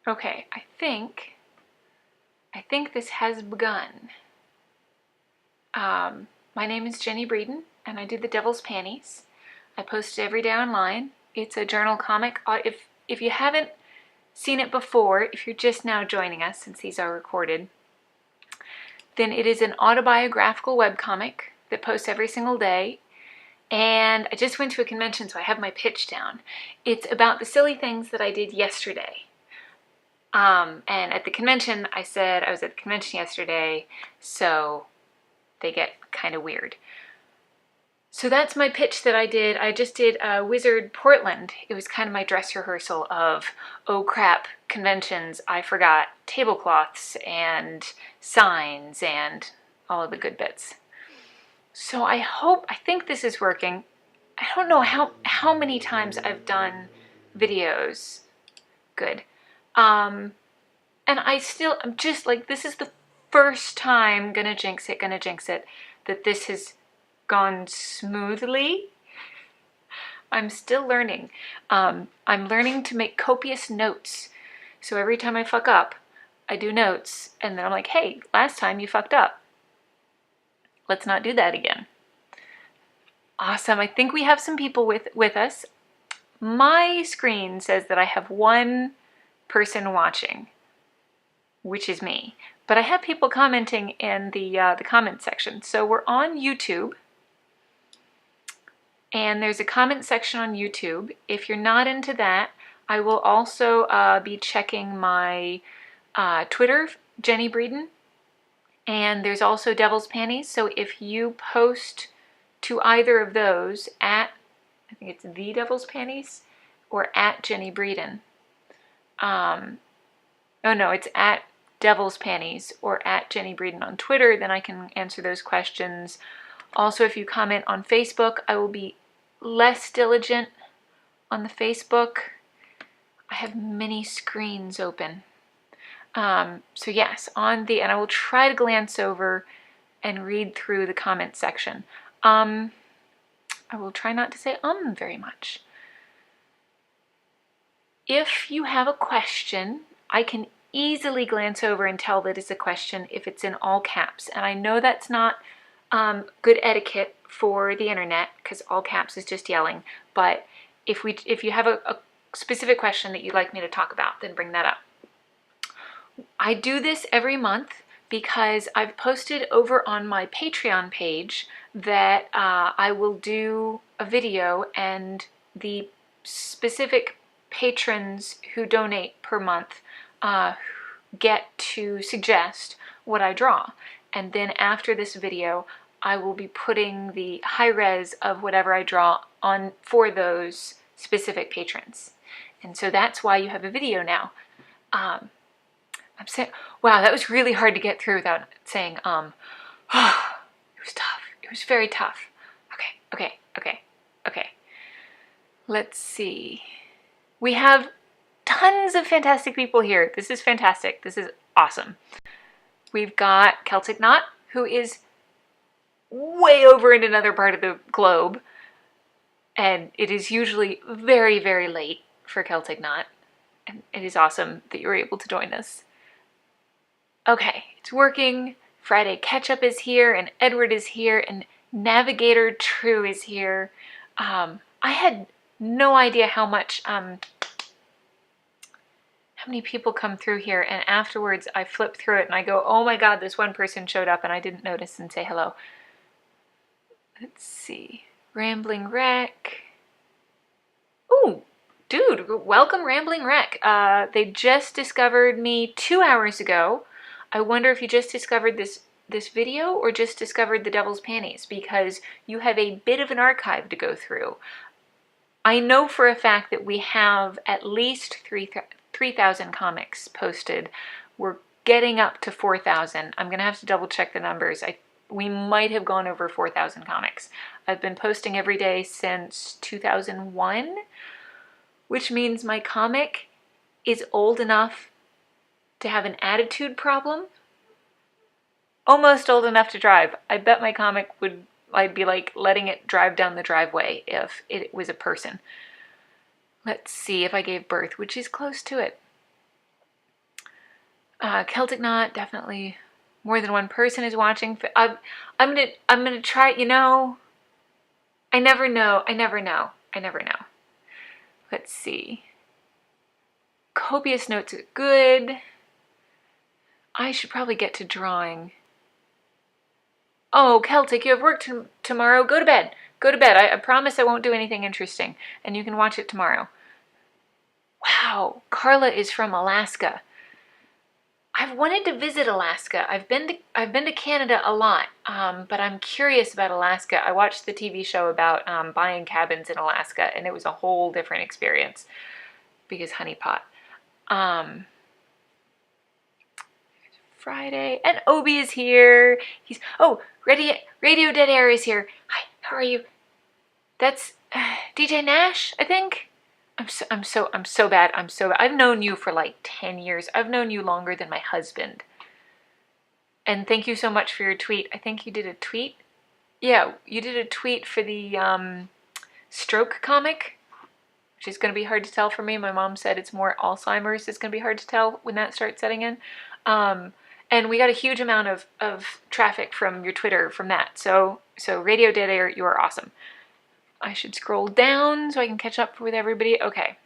Okay, I think this has begun. My name is Jennie Breeden, and I do the Devil's Panties. I post it every day online. It's a journal comic. If you haven't seen it before, if you're just now joining us since these are recorded, then it is an autobiographical webcomic that posts every single day. And I just went to a convention, so I have my pitch down. It's about the silly things that I did yesterday. And at the convention, I said I was at the convention yesterday, so they get kind of weird. So that's my pitch that I did. I just did Wizard Portland. It was kind of my dress rehearsal of, oh crap, conventions, I forgot tablecloths and signs and all of the good bits. So I think this is working. I don't know how many times I've done videos. Good. And I'm just like, this is the first time, gonna jinx it, that this has gone smoothly. I'm still learning. I'm learning to make copious notes. So every time I fuck up, I do notes, and then I'm like, hey, last time you fucked up. Let's not do that again. Awesome. I think we have some people with us. My screen says that I have one person watching, which is me. But I have people commenting in the comment section. So we're on YouTube. And there's a comment section on YouTube. If you're not into that, I will also be checking my Twitter, Jennie Breeden. And there's also Devil's Panties. So if you post to either of those at, I think it's the Devil's Panties or at Jennie Breeden. Oh no, it's at Devil's Panties or at Jennie Breeden on Twitter, then I can answer those questions. Also, if you comment on Facebook, I will be less diligent on the Facebook. I have many screens open. So yes, and I will try to glance over and read through the comment section. I will try not to say very much. If you have a question, I can easily glance over and tell that it's a question if it's in all caps. And I know that's not good etiquette for the internet because all caps is just yelling. But if you have a specific question that you'd like me to talk about, then bring that up. I do this every month because I've posted over on my Patreon page that I will do a video, and the specific patrons who donate per month get to suggest what I draw. And then after this video, I will be putting the high res of whatever I draw on for those specific patrons. And so that's why you have a video now. I'm saying, wow, that was really hard to get through without saying, it was tough. It was very tough. Okay. Let's see. We have tons of fantastic people here. This is fantastic. This is awesome. We've got Celtic Knot, who is way over in another part of the globe. And it is usually very, very late for Celtic Knot. And it is awesome that you were able to join us. Okay, it's working. Friday Ketchup is here, and Edward is here, and Navigator True is here. I had no idea how many people come through here, and afterwards I flip through it and I go, oh my god, this one person showed up and I didn't notice and say hello. Let's see. Rambling Wreck. Ooh, dude, welcome Rambling Wreck. They just discovered me 2 hours ago. I wonder if you just discovered this video or just discovered the Devil's Panties, because you have a bit of an archive to go through. I know for a fact that we have at least 3,000 comics posted. We're getting up to 4,000. I'm going to have to double check the numbers. We might have gone over 4,000 comics. I've been posting every day since 2001, which means my comic is old enough to have an attitude problem. Almost old enough to drive. I bet my comic I'd be like letting it drive down the driveway if it was a person. Let's see if I gave birth, which is close to it. Celtic Knot, definitely more than one person is watching. I'm gonna try, you know, I never know. Let's see. Copious Notes are good. I should probably get to drawing. Oh, Celtic, you have work tomorrow. Go to bed. Go to bed. I promise I won't do anything interesting, and you can watch it tomorrow. Wow, Carla is from Alaska. I've wanted to visit Alaska. I've been to Canada a lot, but I'm curious about Alaska. I watched the TV show about buying cabins in Alaska, and it was a whole different experience because honeypot. Friday, and Obi is here. Radio Dead Air is here. Hi, how are you? That's DJ Nash, I think. I'm so bad. I've known you for like 10 years. I've known you longer than my husband. And thank you so much for your tweet. I think you did a tweet. Yeah, you did a tweet for the stroke comic, which is going to be hard to tell for me. My mom said it's more Alzheimer's. It's going to be hard to tell when that starts setting in. And we got a huge amount of traffic from your Twitter from that. So Radio Dead Air, you are awesome. I should scroll down so I can catch up with everybody. Okay.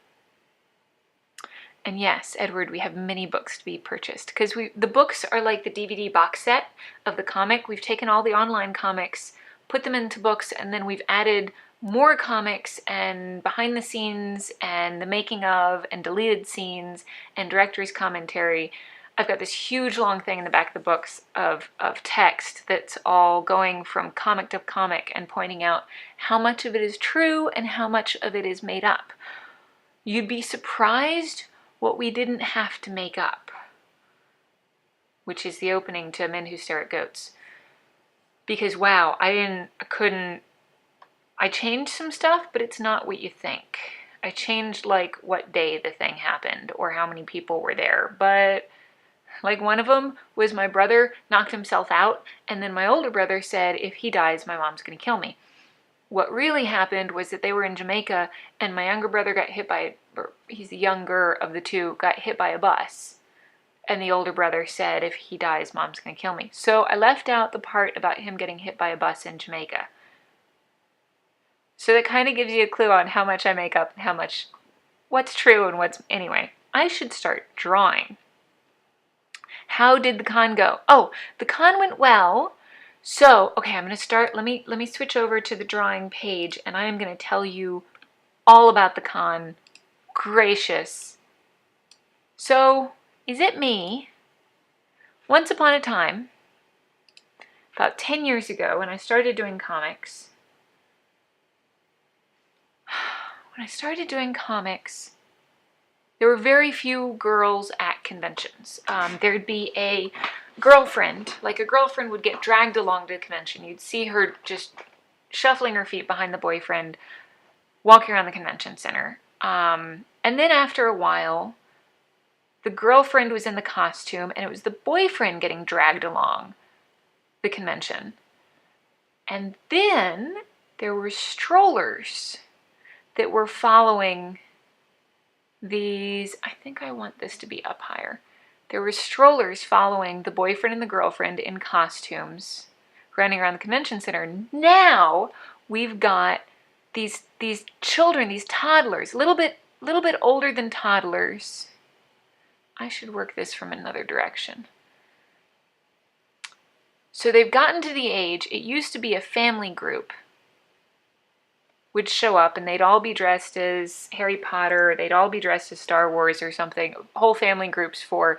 And yes, Edward, we have many books to be purchased because the books are like the DVD box set of the comic. We've taken all the online comics, put them into books, and then we've added more comics and behind the scenes and the making of and deleted scenes and director's commentary. I've got this huge long thing in the back of the books of text that's all going from comic to comic and pointing out how much of it is true and how much of it is made up. You'd be surprised what we didn't have to make up, which is the opening to Men Who Stare at Goats. Because wow, I changed some stuff, but it's not what you think. I changed like what day the thing happened or how many people were there, but like one of them was my brother knocked himself out, and then my older brother said, if he dies, my mom's going to kill me. What really happened was that they were in Jamaica, and my younger brother got hit by, or he's the younger of the two, got hit by a bus. And the older brother said, if he dies, mom's going to kill me. So I left out the part about him getting hit by a bus in Jamaica. So that kind of gives you a clue on how much I make up and how much, what's true and what's, anyway. I should start drawing. How did the con go? Oh, the con went well. So, okay, I'm going to start. Let me switch over to the drawing page, and I am going to tell you all about the con. Gracious. So, is it me? Once upon a time, about 10 years ago, when I started doing comics, there were very few girls at conventions. There'd be a girlfriend, like a girlfriend would get dragged along to the convention. You'd see her just shuffling her feet behind the boyfriend, walking around the convention center. And then after a while, the girlfriend was in the costume, and it was the boyfriend getting dragged along the convention. And then there were strollers that were following these. I think I want this to be up higher. There were strollers following the boyfriend and the girlfriend in costumes running around the convention center. Now we've got these children, these toddlers, a little bit older than toddlers. I should work this from another direction. So they've gotten to the age, it used to be a family group would show up and they'd all be dressed as Harry Potter, they'd all be dressed as Star Wars or something, whole family groups for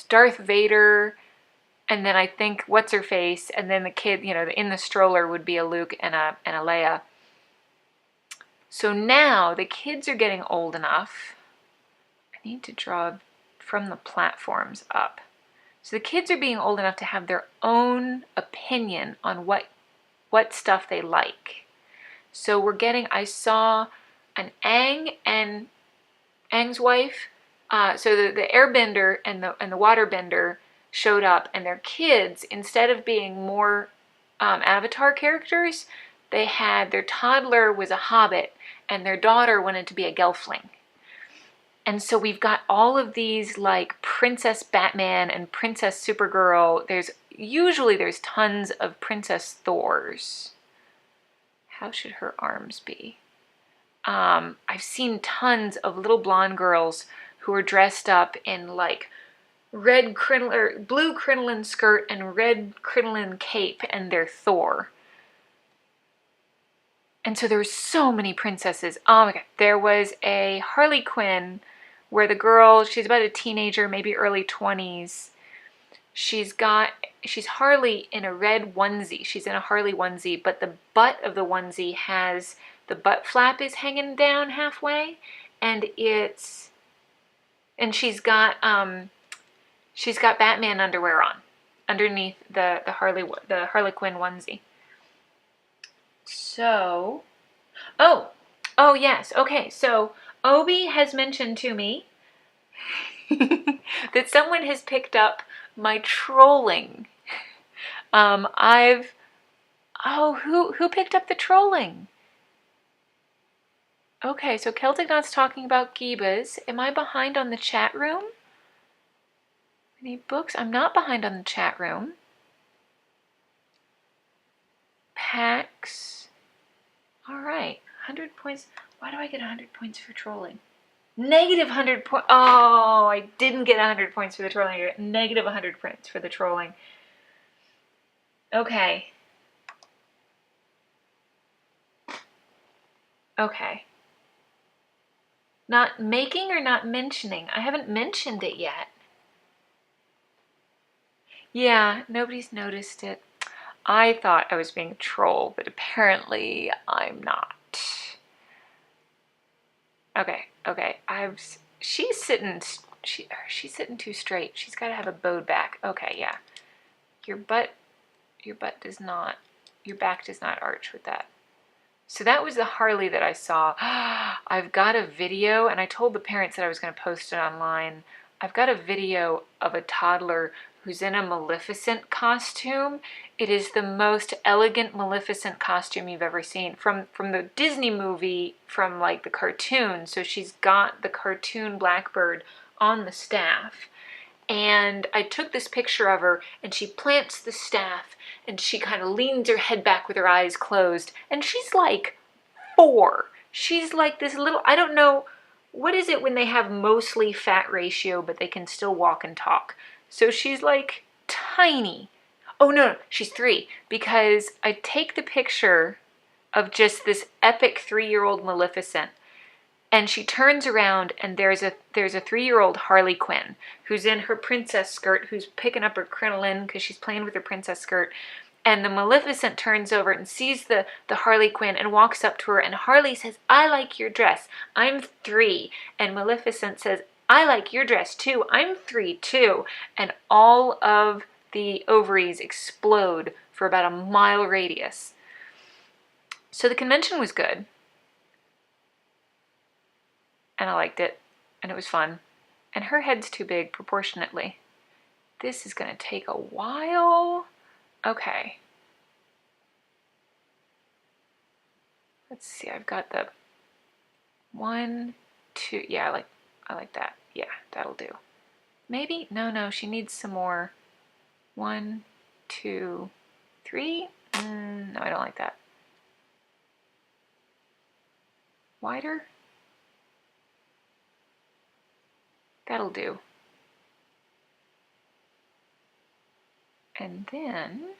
Darth Vader, and then I think what's-her-face, and then the kid, you know, in the stroller would be a Luke and a Leia. So now the kids are getting old enough. I need to draw from the platforms up. So the kids are being old enough to have their own opinion on what stuff they like. So we're getting, I saw an Aang and Aang's wife. So the airbender and the waterbender showed up, and their kids, instead of being more Avatar characters, they had, their toddler was a hobbit, and their daughter wanted to be a gelfling. And so we've got all of these like Princess Batman and Princess Supergirl. Usually there's tons of Princess Thors. How should her arms be? I've seen tons of little blonde girls who are dressed up in like red crinoline or blue crinoline skirt and red crinoline cape, and they're Thor. And so there were so many princesses. Oh my god. There was a Harley Quinn where the girl, she's about a teenager, maybe early 20s. She's Harley in a red onesie. She's in a Harley onesie, but the butt of the onesie has, the butt flap is hanging down halfway, and she's got Batman underwear on underneath the Harley Quinn onesie. So, oh yes, okay, so Obi has mentioned to me that someone has picked up my trolling. Who picked up the trolling? Okay, so Celtic Knot's talking about Gibas. Am I behind on the chat room? Any books? I'm not behind on the chat room. Packs. All right, 100 points. Why do I get 100 points for trolling? Negative 100 points. Oh, I didn't get 100 points for the trolling. I got negative 100 points for the trolling. Okay. Okay. Not making or not mentioning? I haven't mentioned it yet. Yeah, nobody's noticed it. I thought I was being a troll, but apparently I'm not. Okay. She's sitting too straight. She's got to have a bowed back. Okay, yeah. Your back does not arch with that. So that was the Harley that I saw. I've got a video, and I told the parents that I was going to post it online. I've got a video of a toddler who's in a Maleficent costume. It is the most elegant Maleficent costume you've ever seen. From the Disney movie, from like the cartoon. So she's got the cartoon Blackbird on the staff. And I took this picture of her, and she plants the staff, and she kind of leans her head back with her eyes closed. And she's like 4. She's like this little, I don't know, what is it when they have mostly fat ratio, but they can still walk and talk? So she's like tiny. Oh no, she's 3, because I take the picture of just this epic 3-year-old Maleficent, and she turns around, and there's a 3-year-old Harley Quinn who's in her princess skirt, who's picking up her crinoline because she's playing with her princess skirt. And the Maleficent turns over and sees the Harley Quinn and walks up to her, and Harley says, "I like your dress. I'm 3." And Maleficent says, "I like your dress too. I'm 3 too." And all of the ovaries explode for about a mile radius. So the convention was good. And I liked it. And it was fun. And her head's too big proportionately. This is going to take a while. Okay. Let's see. I've got the 1, 2. Yeah, I like that. Yeah, that'll do. Maybe? No, she needs some more. 1, 2, 3. No, I don't like that. Wider? That'll do. And then,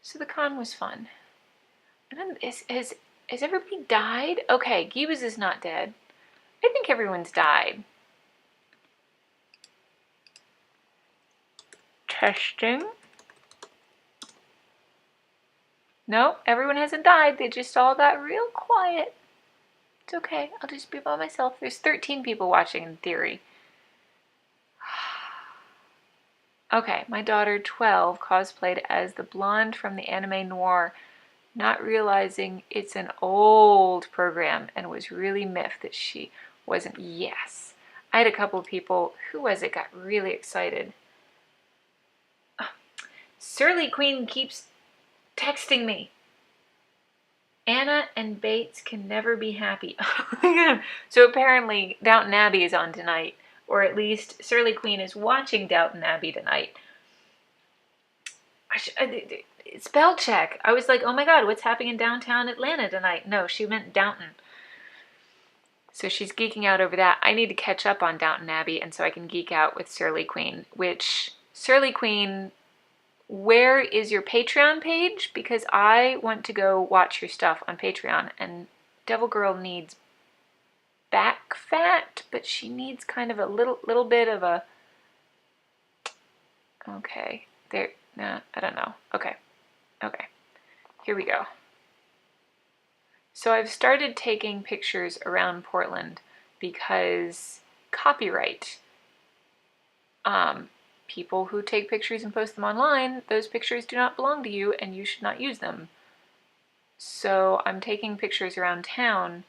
so the con was fun. And then, has everybody died? Okay, Gibas is not dead. I think everyone's died. Testing. No, everyone hasn't died. They just all got real quiet. It's okay. I'll just be by myself. There's 13 people watching in theory. Okay, my daughter, 12, cosplayed as the blonde from the anime noir, not realizing it's an old program, and was really miffed that she wasn't. Yes. I had a couple of people, who was it, got really excited. Surly Queen keeps texting me. Anna and Bates can never be happy. So apparently Downton Abbey is on tonight, or at least Surly Queen is watching Downton Abbey tonight. Spell check. I was like, oh my god, what's happening in downtown Atlanta tonight? No, she meant Downton. So she's geeking out over that. I need to catch up on Downton Abbey, and so I can geek out with Surly Queen, which, Surly Queen, where is your Patreon page? Because I want to go watch your stuff on Patreon, and Devil Girl needs back fat, but she needs kind of a little bit of a, okay, there, nah, I don't know. Okay, here we go. So I've started taking pictures around Portland because copyright. People who take pictures and post them online, those pictures do not belong to you and you should not use them. So I'm taking pictures around town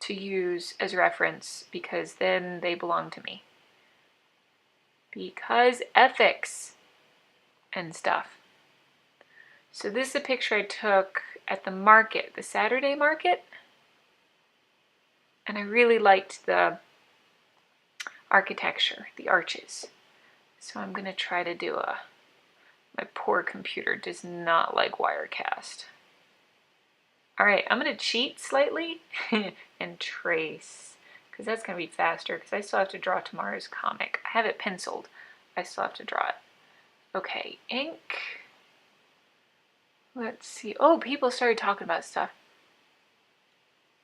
to use as reference because then they belong to me. Because ethics and stuff. So this is a picture I took at the market, the Saturday market, and I really liked the architecture, the arches. So I'm going to try to do my poor computer does not like Wirecast. Alright, I'm going to cheat slightly and trace, because that's going to be faster, because I still have to draw tomorrow's comic. I have it penciled, I still have to draw it. Okay, ink. Let's see. Oh, people started talking about stuff.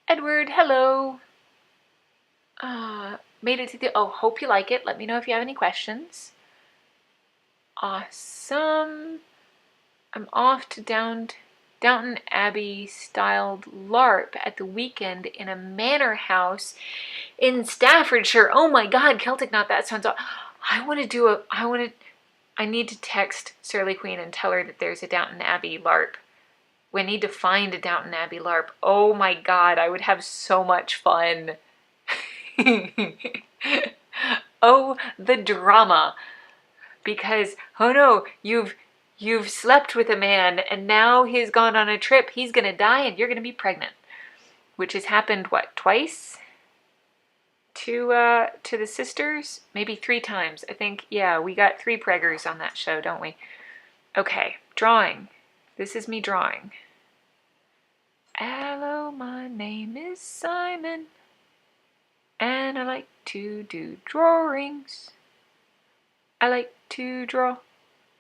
Edward, hello. Made it to the, oh, hope you like it. Let me know if you have any questions. Awesome. I'm off to Downton Abbey styled LARP at the weekend in a manor house in Staffordshire. Oh my god, Celtic Knot, that sounds awesome. I need to text Surly Queen and tell her that there's a Downton Abbey LARP. We need to find a Downton Abbey LARP. Oh my god, I would have so much fun. Oh, the drama. Because, oh no, you've slept with a man and now he's gone on a trip. He's gonna die and you're gonna be pregnant. Which has happened, what, twice? To the sisters? Maybe 3 times. I think, yeah, we got 3 preggers on that show, don't we? Okay, drawing. This is me drawing. Hello, my name is Simon, and I like to do drawings. I like to draw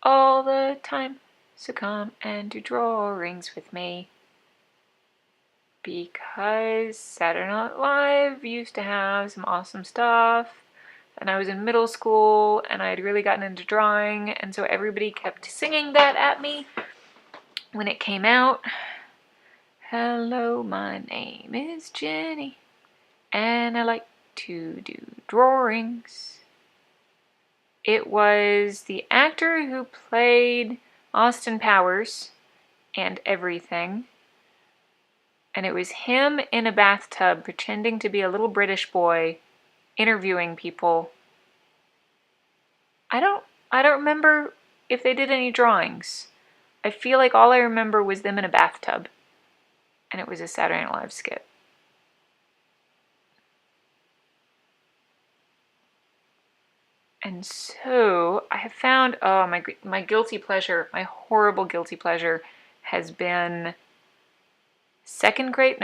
all the time, so come and do drawings with me. Because Saturday Night Live used to have some awesome stuff, and I was in middle school, and I had really gotten into drawing, and so everybody kept singing that at me when it came out. Hello, my name is Jenny, and I like to do drawings. It was the actor who played Austin Powers and everything. And it was him in a bathtub pretending to be a little British boy interviewing people. I don't remember if they did any drawings. I feel like all I remember was them in a bathtub. And it was a Saturday Night Live skit. And so I have found, oh, my guilty pleasure, my horrible guilty pleasure has been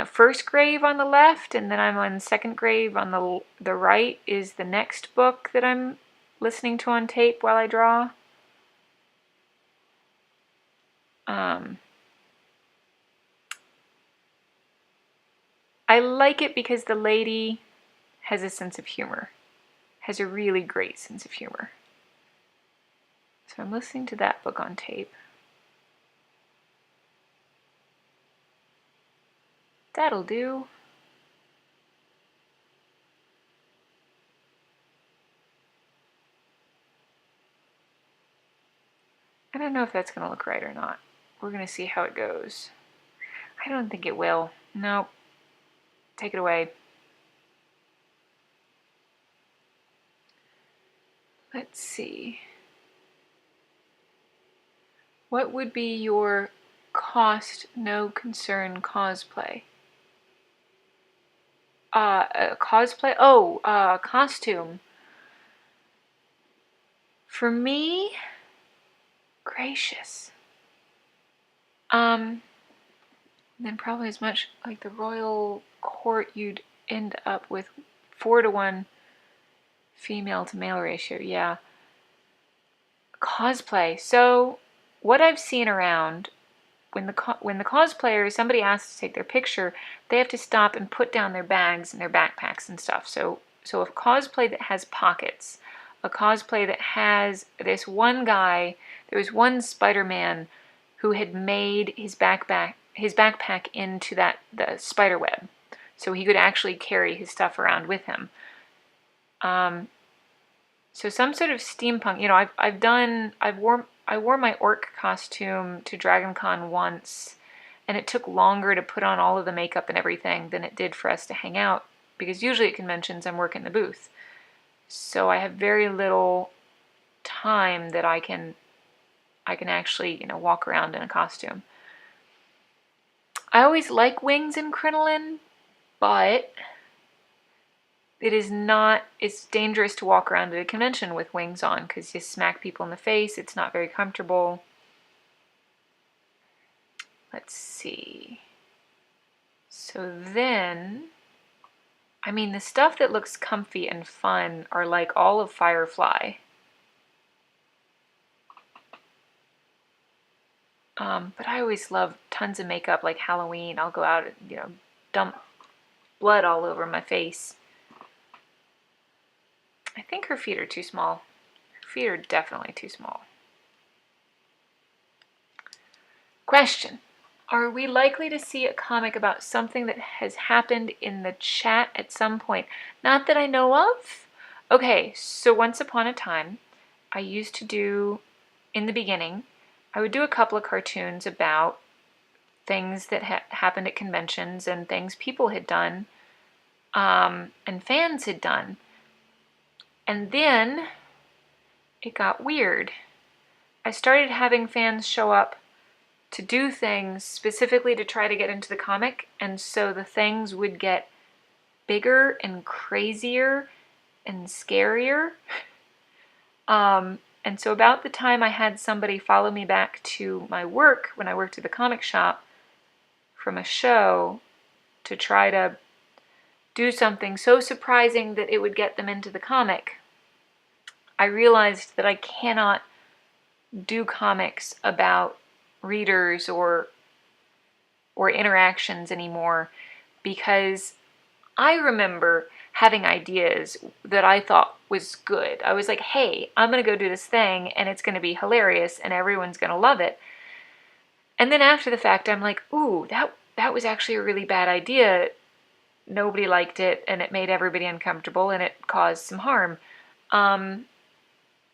first grave on the left, and then I'm on second grave on the right is the next book that I'm listening to on tape while I draw. I like it because the lady has a sense of humor, has a really great sense of humor. So I'm listening to that book on tape. That'll do. I don't know if that's going to look right or not. We're going to see how it goes. I don't think it will. Nope. Take it away. Let's see. What would be your cost, no concern cosplay. Cosplay? Oh, costume. For me, gracious. Then probably as much like the royal court, you'd end up with 4-to-1 female to male ratio. Yeah. Cosplay. So what I've seen around, when the cosplayers, somebody asks to take their picture, they have to stop and put down their bags and their backpacks and stuff. So a cosplay that has pockets, a cosplay that has this one guy, there was one Spider-Man who had made his backpack into the spider web, so he could actually carry his stuff around with him. So some sort of steampunk. You know, I wore my orc costume to Dragon Con once, and it took longer to put on all of the makeup and everything than it did for us to hang out, because usually at conventions I'm working the booth. So I have very little time that I can actually, you know, walk around in a costume. I always like wings and crinoline, but it's dangerous to walk around at a convention with wings on because you smack people in the face. It's not very comfortable. Let's see. So then, I mean, the stuff that looks comfy and fun are like all of Firefly. But I always love tons of makeup, like Halloween. I'll go out and, you know, dump blood all over my face. I think her feet are too small. Her feet are definitely too small. Question. Are we likely to see a comic about something that has happened in the chat at some point? Not that I know of. Okay, so once upon a time, I used to do, in the beginning, I would do a couple of cartoons about things that happened at conventions and things people had done and fans had done. And then it got weird. I started having fans show up to do things specifically to try to get into the comic, and so the things would get bigger and crazier and scarier. And so about the time I had somebody follow me back to my work when I worked at the comic shop from a show to try to do something so surprising that it would get them into the comic, I realized that I cannot do comics about readers or interactions anymore, because I remember having ideas that I thought was good. I was like, hey, I'm going to go do this thing and it's going to be hilarious and everyone's going to love it. And then after the fact, I'm like, ooh, that was actually a really bad idea. Nobody liked it and it made everybody uncomfortable and it caused some harm.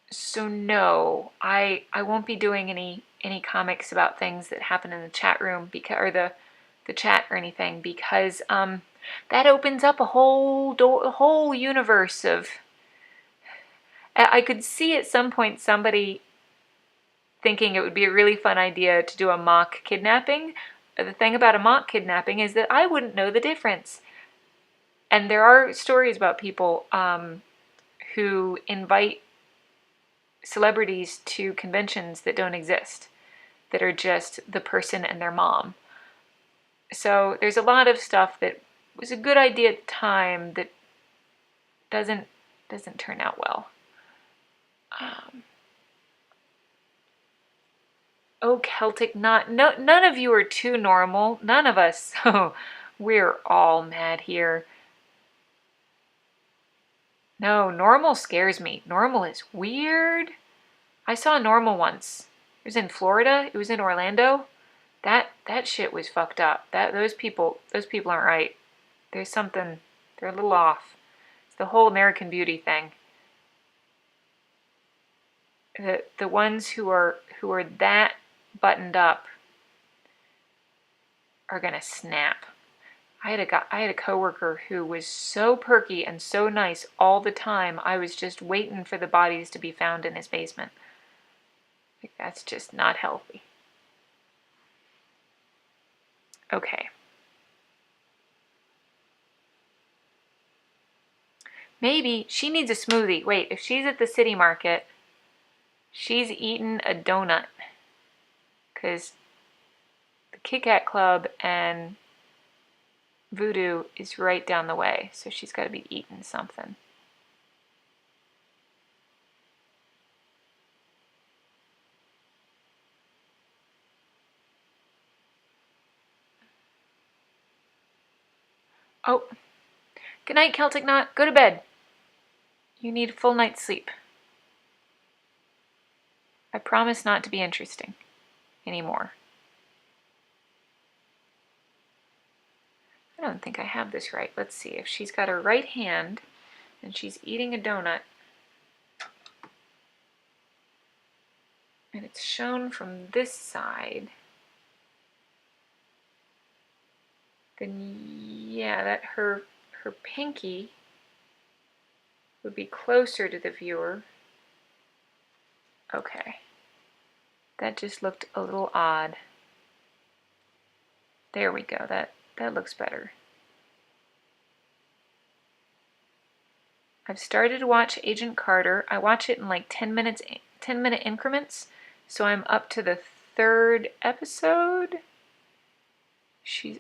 So no, I won't be doing any comics about things that happen in the chat room, or the chat or anything, because that opens up a whole universe of. I could see at some point somebody thinking it would be a really fun idea to do a mock kidnapping. The thing about a mock kidnapping is that I wouldn't know the difference. And there are stories about people who invite celebrities to conventions that don't exist, that are just the person and their mom. So there's a lot of stuff that was a good idea at the time that doesn't turn out well. Oh, Celtic Knot. No, none of you are too normal. None of us. So we're all mad here. No, normal scares me. Normal is weird. I saw Normal once. It was in Florida. It was in Orlando. That shit was fucked up. Those people aren't right. There's something. They're a little off. It's the whole American Beauty thing. The ones who are that buttoned up are gonna snap. I had a coworker who was so perky and so nice all the time. I was just waiting for the bodies to be found in his basement. Like, that's just not healthy. Okay. Maybe she needs a smoothie. Wait, if she's at the city market, she's eating a donut. Because the Kit Kat Club and Voodoo is right down the way. So she's got to be eating something. Oh, good night, Celtic Knot. Go to bed. You need a full night's sleep. I promise not to be interesting anymore. I don't think I have this right. Let's see. If she's got her right hand and she's eating a donut, and it's shown from this side, then yeah, that her pinky would be closer to the viewer. Okay. That just looked a little odd. There we go. That looks better. I've started to watch Agent Carter. I watch it in like 10-minute increments. So I'm up to the 3rd episode.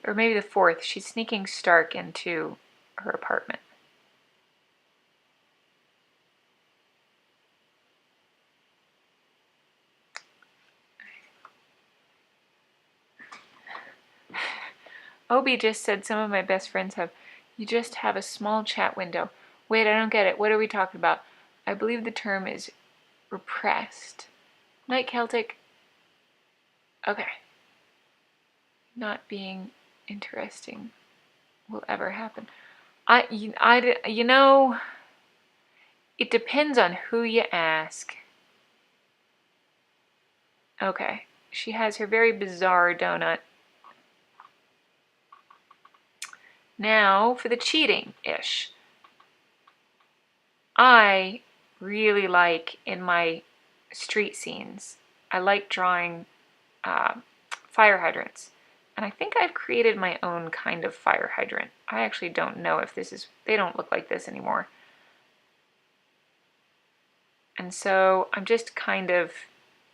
Or maybe the 4th. She's sneaking Stark into her apartment. Obi just said some of my best friends have. You just have a small chat window. Wait, I don't get it. What are we talking about? I believe the term is repressed. Night Celtic. Okay. Not being interesting will ever happen. You know, it depends on who you ask. Okay. She has her very bizarre donut. Now for the cheating-ish. I really like in my street scenes, I like drawing fire hydrants. And I think I've created my own kind of fire hydrant. I actually don't know if they don't look like this anymore. And so I'm just kind of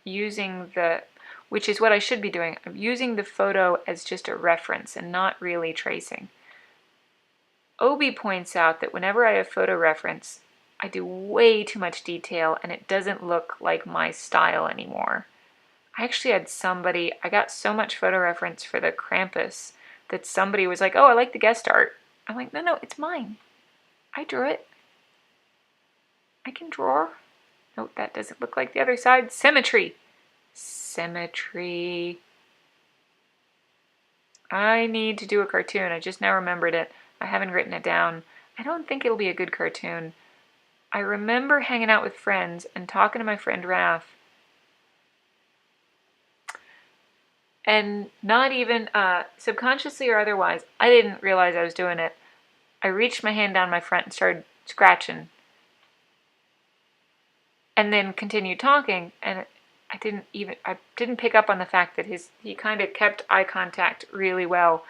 using which is what I should be doing. I'm using the photo as just a reference and not really tracing. Obi points out that whenever I have photo reference, I do way too much detail and it doesn't look like my style anymore. I actually had I got so much photo reference for the Krampus that somebody was like, oh, I like the guest art. I'm like, no, it's mine. I drew it. I can draw. Nope, that doesn't look like the other side. Symmetry. Symmetry. I need to do a cartoon. I just now remembered it. I haven't written it down. I don't think it'll be a good cartoon. I remember hanging out with friends and talking to my friend Raph. And not even subconsciously or otherwise, I didn't realize I was doing it. I reached my hand down my front and started scratching. And then continued talking, and I didn't pick up on the fact that he kind of kept eye contact really well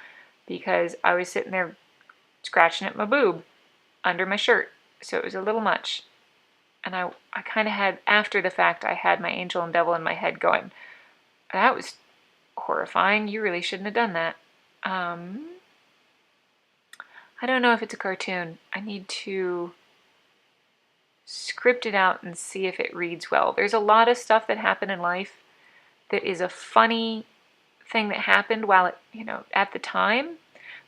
because I was sitting there scratching at my boob under my shirt. So it was a little much. And I kind of had, after the fact, I had my angel and devil in my head going, that was horrifying. You really shouldn't have done that. I don't know if it's a cartoon. I need to script it out and see if it reads well. There's a lot of stuff that happened in life that is a funny thing that happened while at the time,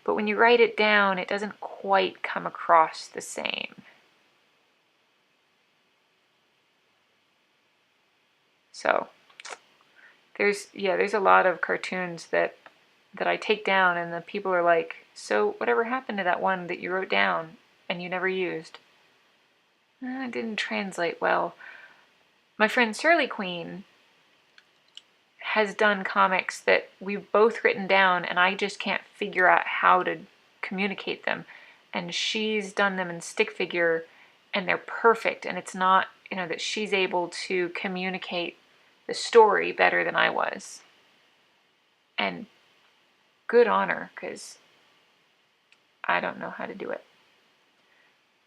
but when you write it down, it doesn't quite come across the same. So there's a lot of cartoons that I take down and the people are like, so whatever happened to that one that you wrote down and you never used? It didn't translate well. My friend Surly Queen has done comics that we've both written down and I just can't figure out how to communicate them. And she's done them in stick figure and they're perfect. And it's not, that she's able to communicate the story better than I was. And good on her, because I don't know how to do it.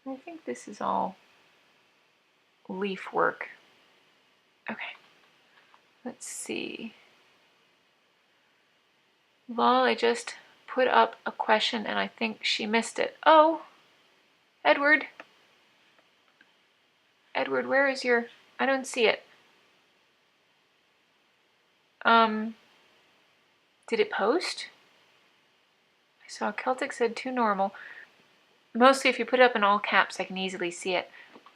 I think this is all leaf work. Okay, let's see. Lol, I just put up a question and I think she missed it. Oh, Edward. Edward, where is your... I don't see it. Did it post? I saw Celtic said too normal. Mostly if you put it up in all caps, I can easily see it.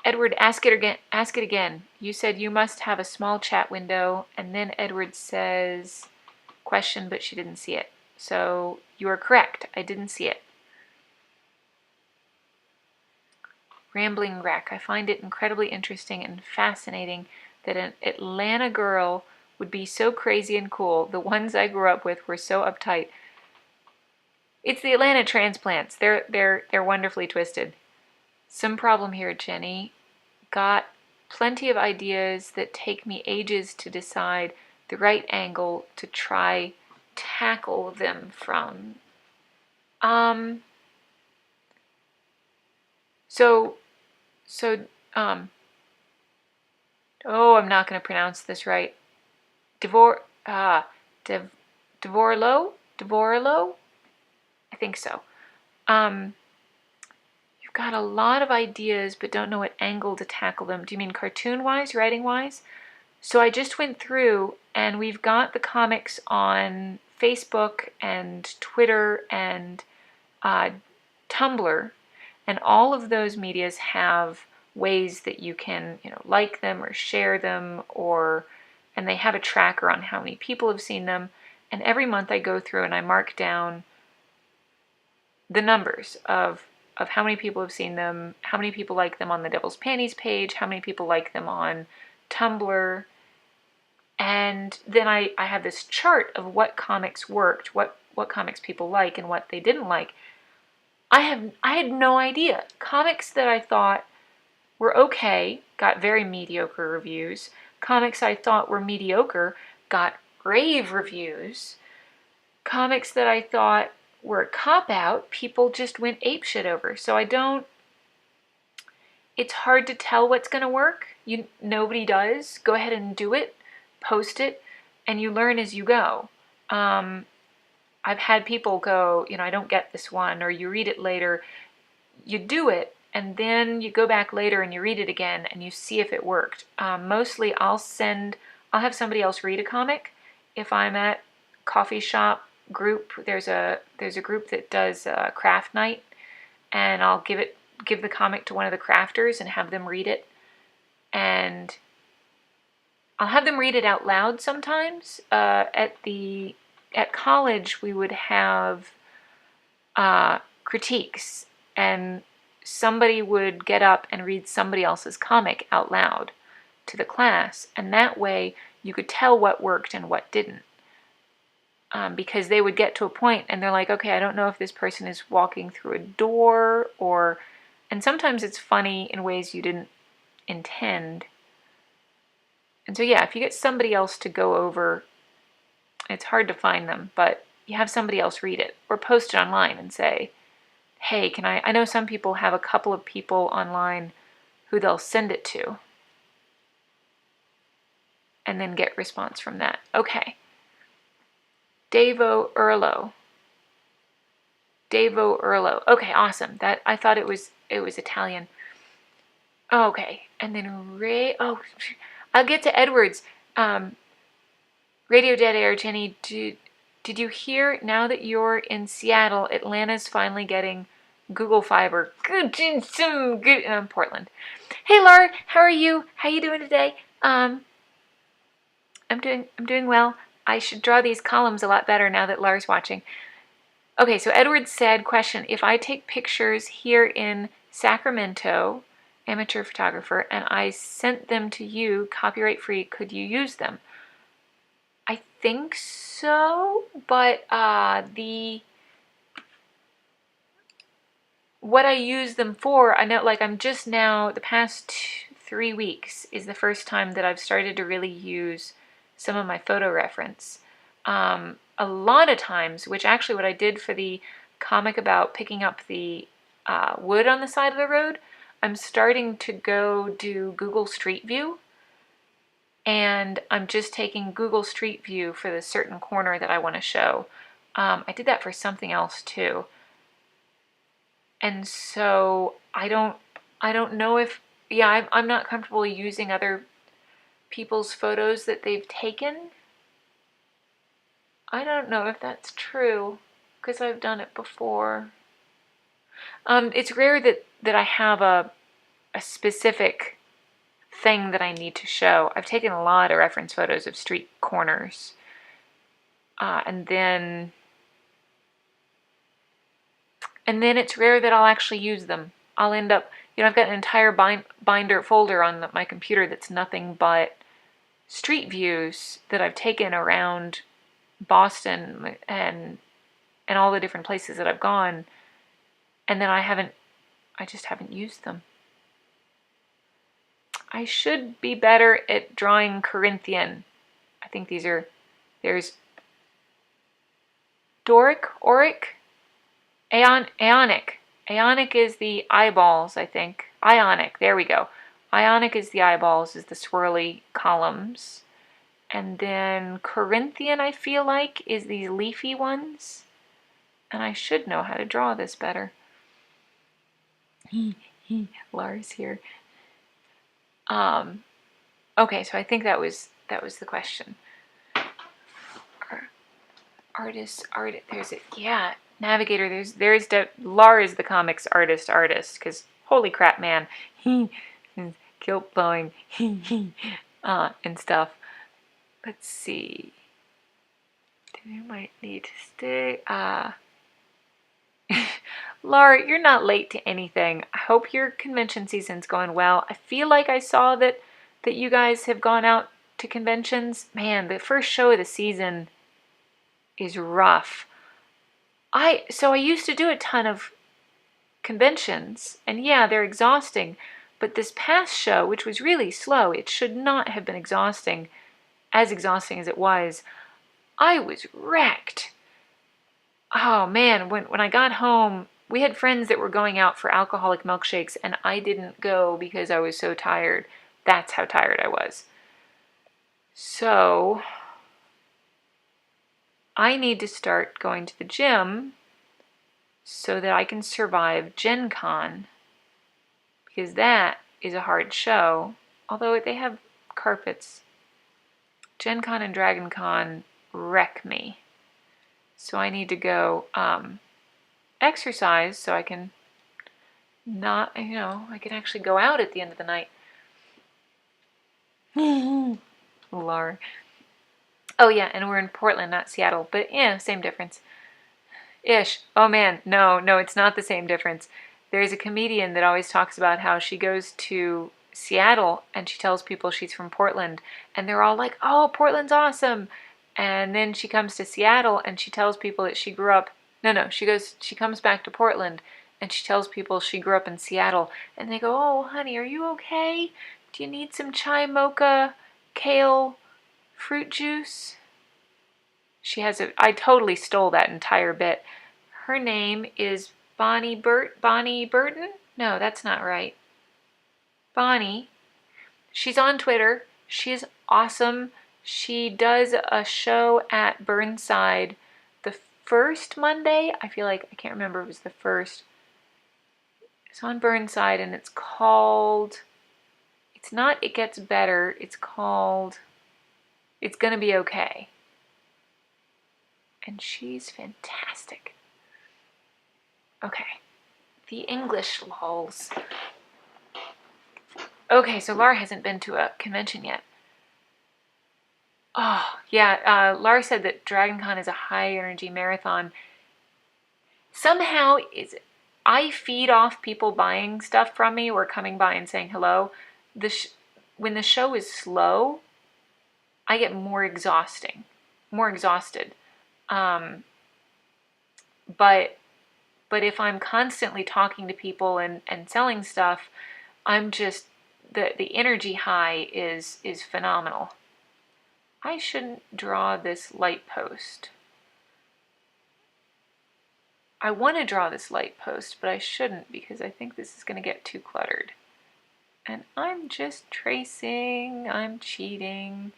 Edward, ask it again. Ask it again. You said you must have a small chat window, and then Edward says question, but she didn't see it. So you are correct. I didn't see it. Rambling Wreck. I find it incredibly interesting and fascinating that an Atlanta girl would be so crazy and cool. The ones I grew up with were so uptight. It's the Atlanta transplants. They're wonderfully twisted. Some problem here, Jenny. Got plenty of ideas that take me ages to decide the right angle to try tackle them from. Oh, I'm not going to pronounce this right. Devorlo? Devorlo? I think so. You've got a lot of ideas, but don't know what angle to tackle them. Do you mean cartoon-wise, writing-wise? So I just went through, and we've got the comics on Facebook and Twitter and Tumblr, and all of those medias have ways that you can, like them or share them, and they have a tracker on how many people have seen them. And every month I go through and I mark down the numbers of how many people have seen them, how many people like them on the Devil's Panties page, how many people like them on Tumblr. And then I have this chart of what comics worked, what comics people like and what they didn't like. I had no idea. Comics that I thought were okay got very mediocre reviews. Comics I thought were mediocre got rave reviews. Comics that I thought were a cop-out, people just went apeshit over. So it's hard to tell what's going to work. Nobody does. Go ahead and do it, post it, and you learn as you go. I've had people go, I don't get this one, or you read it later. You do it, and then you go back later and you read it again, and you see if it worked. Mostly I'll have somebody else read a comic. If I'm at coffee shop group, there's a group that does craft night, and I'll give the comic to one of the crafters and have them read it. And I'll have them read it out loud sometimes. At college, we would have critiques, and somebody would get up and read somebody else's comic out loud to the class, and that way you could tell what worked and what didn't. Because they would get to a point and they're like, okay, I don't know if this person is walking through a door and sometimes it's funny in ways you didn't intend. And so yeah, if you get somebody else to go over, it's hard to find them, but you have somebody else read it or post it online and say, hey, I know some people have a couple of people online who they'll send it to and then get response from that. Okay. Davo Erlo. Okay, awesome. That I thought it was Italian. Okay, and then Ray. Oh, I'll get to Edwards. Radio Dead Air, Jenny. Did you hear? Now that you're in Seattle, Atlanta's finally getting Google Fiber. Good, Portland. Hey, Laura. How are you? How you doing today? I'm doing well. I should draw these columns a lot better now that Lara's watching. Okay, so Edward said, question, if I take pictures here in Sacramento, amateur photographer, and I sent them to you, copyright free, could you use them? I think so, but what I use them for, I know, like I'm just now, the past 3 weeks is the first time that I've started to really use some of my photo reference. a lot of times, which actually what I did for the comic about picking up the wood on the side of the road, I'm starting to go do Google Street View, and I'm just taking Google Street View for the certain corner that I want to show. I did that for something else too. And so I don't know if, yeah, I'm not comfortable using other people's photos that they've taken. I don't know if that's true, because I've done it before. It's rare that I have a specific thing that I need to show. I've taken a lot of reference photos of street corners. And then it's rare that I'll actually use them. I'll end up, I've got an entire binder folder on my computer that's nothing but street views that I've taken around Boston and all the different places that I've gone, and then I just haven't used them. I should be better at drawing Corinthian. I think there's Doric, Auric, Aeonic. Aeonic is the eyeballs, I think. Ionic, there we go. Ionic is the eyeballs, is the swirly columns. And then Corinthian, I feel like, is these leafy ones. And I should know how to draw this better. Lars here. Okay, so I think that was the question. Artist, there's it. Yeah, Navigator. Lars the comics artist, because holy crap, man, guilt blowing, and stuff. Let's see. You might need to stay. Laura, you're not late to anything. I hope your convention season's going well. I feel like I saw that you guys have gone out to conventions. Man, the first show of the season is rough. So I used to do a ton of conventions, and yeah, they're exhausting, but this past show, which was really slow, it should not have been exhausting as it was. I was wrecked. Oh man, when I got home, we had friends that were going out for alcoholic milkshakes, and I didn't go because I was so tired. That's how tired I was. So I need to start going to the gym so that I can survive Gen Con, because that is a hard show, although they have carpets. Gen Con and Dragon Con wreck me. So I need to go exercise so I can not, I can actually go out at the end of the night. Laura. Oh yeah, and we're in Portland, not Seattle, but yeah, same difference. Ish. Oh man, no, it's not the same difference. There's a comedian that always talks about how she goes to Seattle and she tells people she's from Portland, and they're all like, oh, Portland's awesome. And then she comes to Seattle and she tells people that she grew up, she comes back to Portland and she tells people she grew up in Seattle, and they go, oh honey, are you okay? Do you need some chai mocha, kale, fruit juice? I totally stole that entire bit. Her name is Bonnie Burton? No, that's not right. Bonnie. She's on Twitter. She's awesome. She does a show at Burnside the first Monday. I feel like, I can't remember if it was the first. It's on Burnside, and it's called, it's not It Gets Better, it's called It's Gonna Be Okay. And she's fantastic. Okay, the English lols. Okay, so Laura hasn't been to a convention yet. Oh, yeah, Laura said that Dragon Con is a high energy marathon. Somehow, I feed off people buying stuff from me or coming by and saying hello. When the show is slow, I get more exhausted. But if I'm constantly talking to people and selling stuff, I'm just, the energy high is phenomenal. I shouldn't draw this light post. I want to draw this light post, but I shouldn't because I think this is going to get too cluttered. And I'm just tracing, I'm cheating.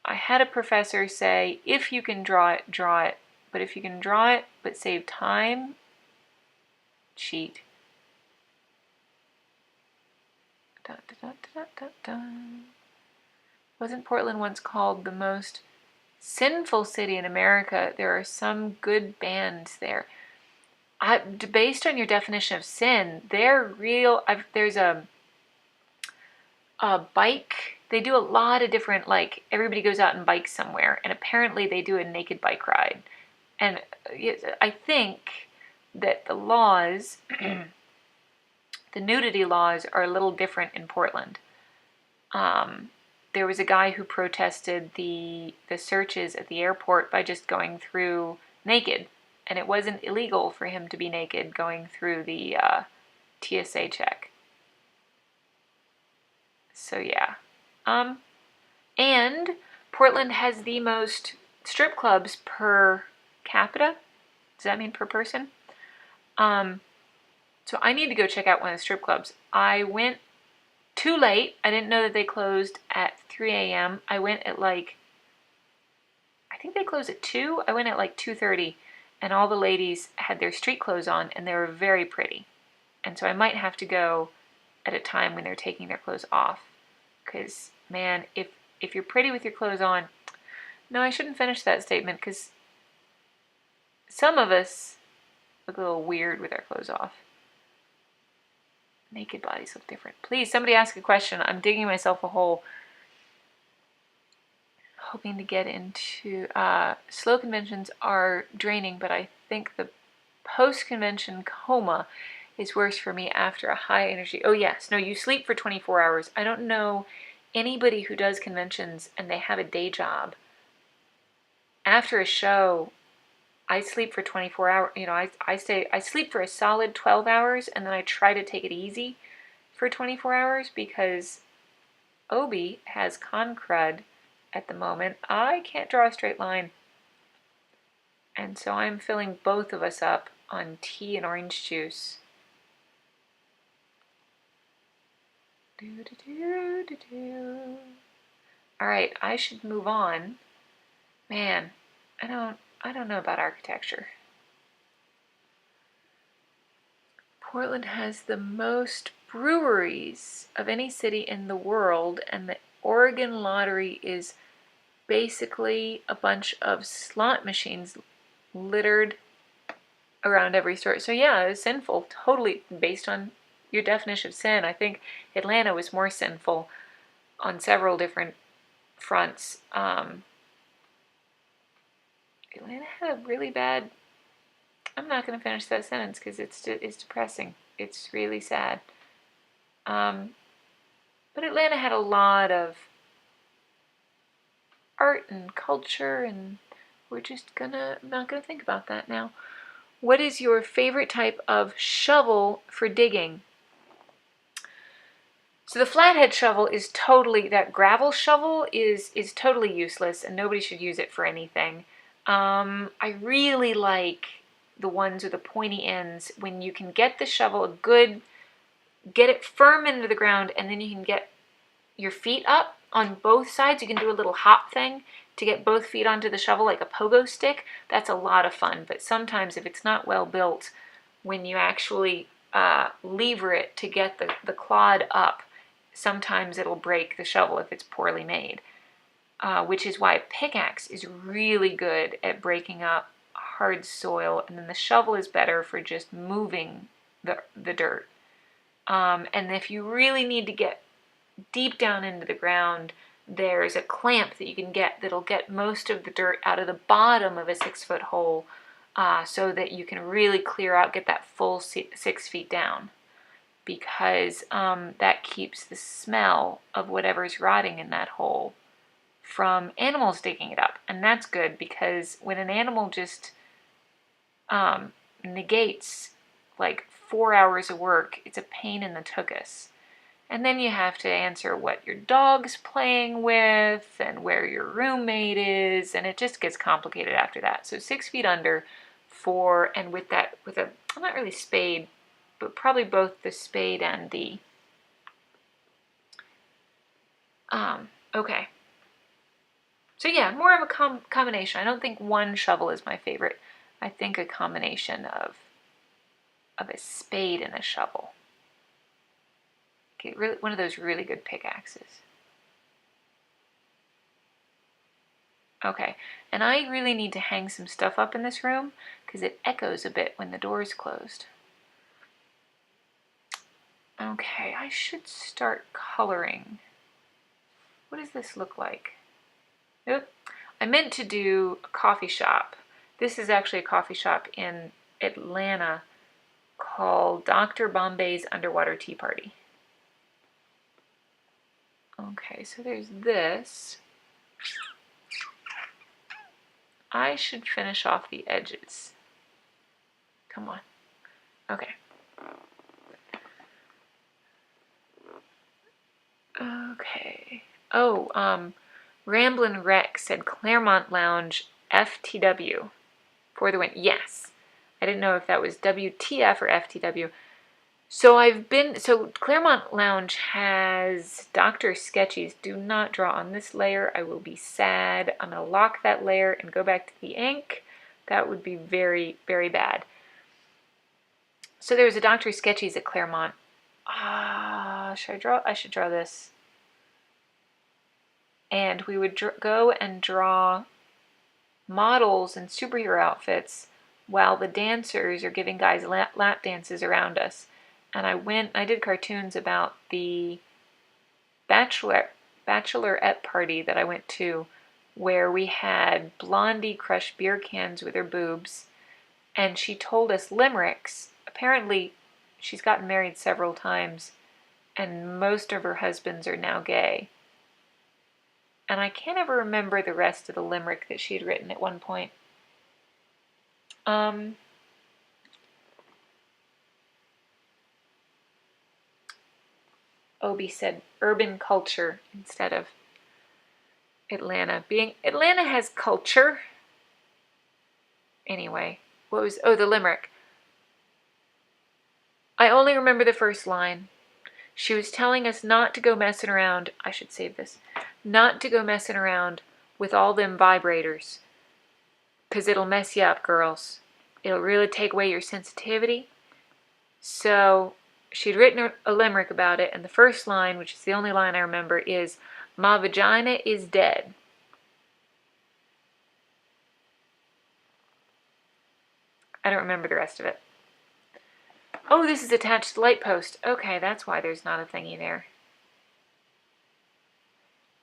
I had a professor say, if you can draw it, draw it. But if you can draw it but save time, cheat. Da, da, da, da, da, da. Wasn't Portland once called the most sinful city in America? There are some good bands there. Based on your definition of sin, they're real. There's a bike. They do a lot of different, like, everybody goes out and bikes somewhere, and apparently they do a naked bike ride. And I think that the laws, the nudity laws, are a little different in Portland. There was a guy who protested the searches at the airport by just going through naked, and it wasn't illegal for him to be naked going through the TSA check. So yeah. And Portland has the most strip clubs per capita. Does that mean per person? So I need to go check out one of the strip clubs. I went too late. I didn't know that they closed at 3 a.m. I went at I think they closed at 2. I went at 2:30, and all the ladies had their street clothes on, and they were very pretty. And so I might have to go at a time when they're taking their clothes off. Because, man, if you're pretty with your clothes on... No, I shouldn't finish that statement, because some of us look a little weird with our clothes off. Naked bodies look different. Please, somebody ask a question. I'm digging myself a hole. Hoping to get into... slow conventions are draining, but I think the post-convention coma is worse for me after a high energy... Oh, yes. No, you sleep for 24 hours. I don't know anybody who does conventions and they have a day job. After a show, I sleep for 24 hours. You know, I sleep for a solid 12 hours, and then I try to take it easy for 24 hours because Obi has con crud at the moment. I can't draw a straight line. And so I'm filling both of us up on tea and orange juice. All right, I should move on. Man, I don't know about architecture. Portland has the most breweries of any city in the world, and the Oregon lottery is basically a bunch of slot machines littered around every store. So yeah, it's sinful, totally based on your definition of sin. I think Atlanta was more sinful on several different fronts. Atlanta had a really bad... I'm not going to finish that sentence because it's depressing. It's really sad. But Atlanta had a lot of art and culture, and we're just I'm not gonna think about that now. What is your favorite type of shovel for digging? So the flathead shovel is totally, that gravel shovel is totally useless, and nobody should use it for anything. I really like the ones with the pointy ends when you can get the shovel get it firm into the ground, and then you can get your feet up on both sides. You can do a little hop thing to get both feet onto the shovel like a pogo stick. That's a lot of fun, but sometimes if it's not well built, when you actually lever it to get the clod up, sometimes it'll break the shovel if it's poorly made, which is why a pickaxe is really good at breaking up hard soil, and then the shovel is better for just moving the dirt. And if you really need to get deep down into the ground, there's a clamp that you can get that'll get most of the dirt out of the bottom of a 6-foot hole, so that you can really clear out, get that full 6 feet down, because that keeps the smell of whatever's rotting in that hole from animals digging it up. And that's good, because when an animal just negates like 4 hours of work, it's a pain in the tuchus. And then you have to answer what your dog's playing with and where your roommate is, and it just gets complicated after that. So 6 feet under for, and with a, not really spade, but probably both the spade and the, okay. So yeah, more of a combination. I don't think one shovel is my favorite. I think a combination of a spade and a shovel. Okay, really, one of those really good pickaxes. Okay, and I really need to hang some stuff up in this room because it echoes a bit when the door is closed. Okay, I should start coloring. What does this look like? Nope. I meant to do a coffee shop. This is actually a coffee shop in Atlanta called Dr. Bombay's Underwater Tea Party. Okay, so there's this. I should finish off the edges. Come on. Okay. Okay. Oh, Ramblin' Rex said Claremont Lounge FTW for the win. Yes. I didn't know if that was WTF or FTW. So Claremont Lounge has Dr. Sketchy's. Do not draw on this layer. I will be sad. I'm going to lock that layer and go back to the ink. That would be very, very bad. So there was a Dr. Sketchy's at Claremont. Should I draw? I should draw this. And we would go and draw models in superhero outfits while the dancers are giving guys lap dances around us. And I did cartoons about the bachelorette party that I went to, where we had Blondie crush beer cans with her boobs, and she told us limericks. Apparently, she's gotten married several times, and most of her husbands are now gay. And I can't ever remember the rest of the limerick that she had written at one point. Obi said urban culture instead of Atlanta. Atlanta has culture. Anyway, the limerick. I only remember the first line. She was telling us not to go messing around. I should save this. Not to go messing around with all them vibrators. 'Cause it'll mess you up, girls. It'll really take away your sensitivity. So she'd written a limerick about it, and the first line, which is the only line I remember, is, "My vagina is dead." I don't remember the rest of it. Oh, this is attached to light post. Okay, that's why there's not a thingy there.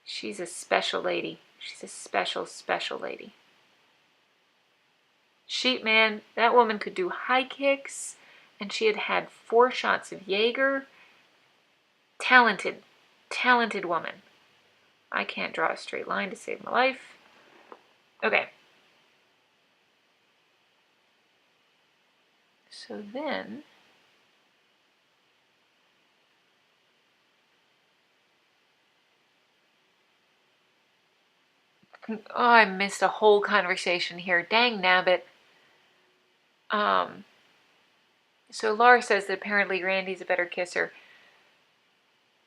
She's a special lady. She's a special, special lady. Sheep man, that woman could do high kicks, and she had had 4 shots of Jaeger. Talented, talented woman. I can't draw a straight line to save my life. Okay. So then, oh, I missed a whole conversation here. Dang nabbit. So Laura says that apparently Randy's a better kisser.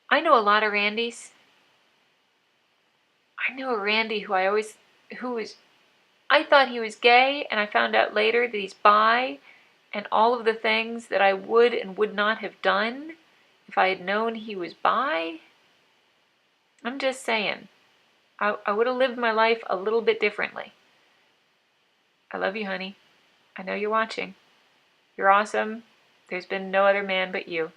I know a lot of Randys. I know a Randy who I thought he was gay, and I found out later that he's bi, and all of the things that I would and would not have done if I had known he was bi. I'm just saying. I would have lived my life a little bit differently. I love you, honey. I know you're watching. You're awesome. There's been no other man but you.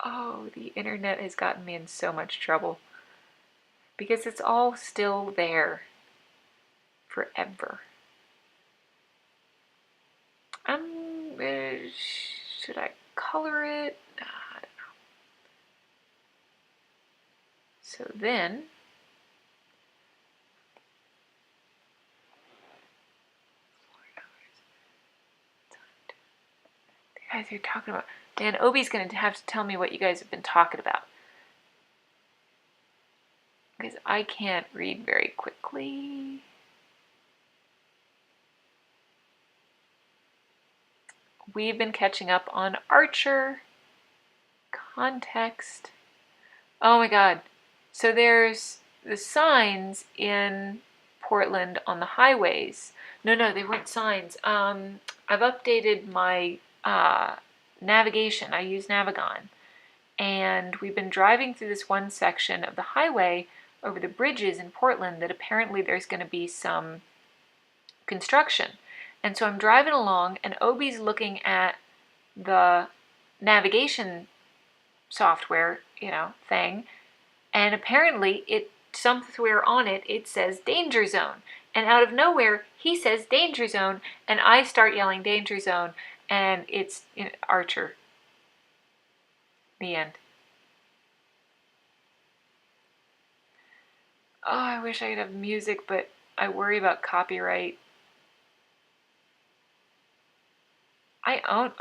Oh, the internet has gotten me in so much trouble. Because it's all still there. Forever. Should I color it? I don't know. So then, guys are talking about. Man, Obi's going to have to tell me what you guys have been talking about. Because I can't read very quickly. We've been catching up on Archer. Context. Oh my god. So there's the signs in Portland on the highways. No, they weren't signs. I've updated my navigation. I use Navigon. And we've been driving through this one section of the highway over the bridges in Portland that apparently there's going to be some construction. And so I'm driving along and Obi's looking at the navigation software, thing. And apparently somewhere on it says danger zone. And out of nowhere, he says danger zone. And I start yelling danger zone. And it's Archer. The end. Oh, I wish I could have music, but I worry about copyright. I own,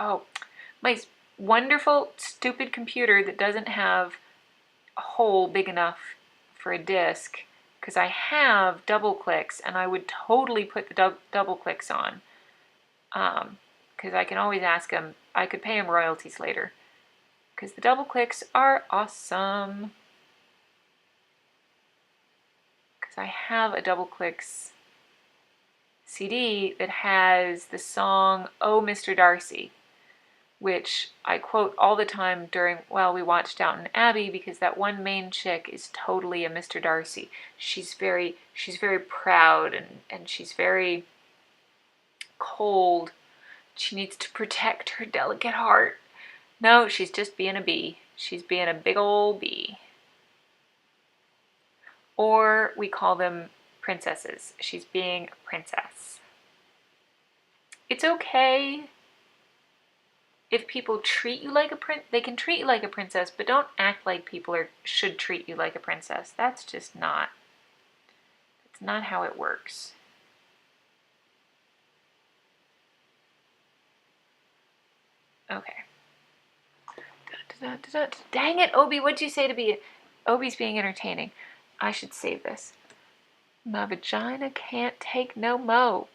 my wonderful, stupid computer that doesn't have a hole big enough for a disc, because I have double clicks, and I would totally put the double clicks on, because I can always ask him, I could pay him royalties later, because the double clicks are awesome. Because I have a double clicks CD that has the song Oh Mr. Darcy, which I quote all the time while we watched Downton Abbey, because that one main chick is totally a Mr. Darcy. She's very proud and she's very cold. She needs to protect her delicate heart. No, she's just being a bee. She's being a big old bee. Or we call them princesses. She's being a princess. It's okay if people treat you like a they can treat you like a princess, but don't act like people should treat you like a princess. That's just not. That's not how it works. Okay. Dang it, Obi! What'd you say to be? Obi's being entertaining. I should save this. My vagina can't take no mo.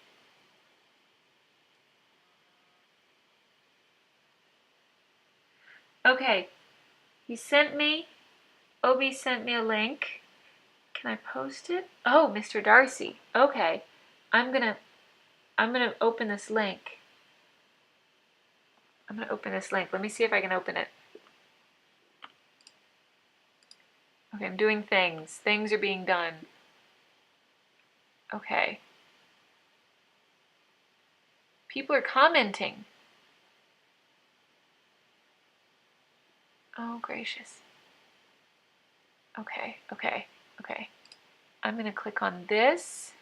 Okay, Obi sent me a link. Can I post it? Oh, Mr. Darcy. Okay, I'm gonna open this link. Let me see if I can open it. Okay, I'm doing things. Things are being done. Okay. People are commenting. Oh, gracious. Okay. I'm going to click on this,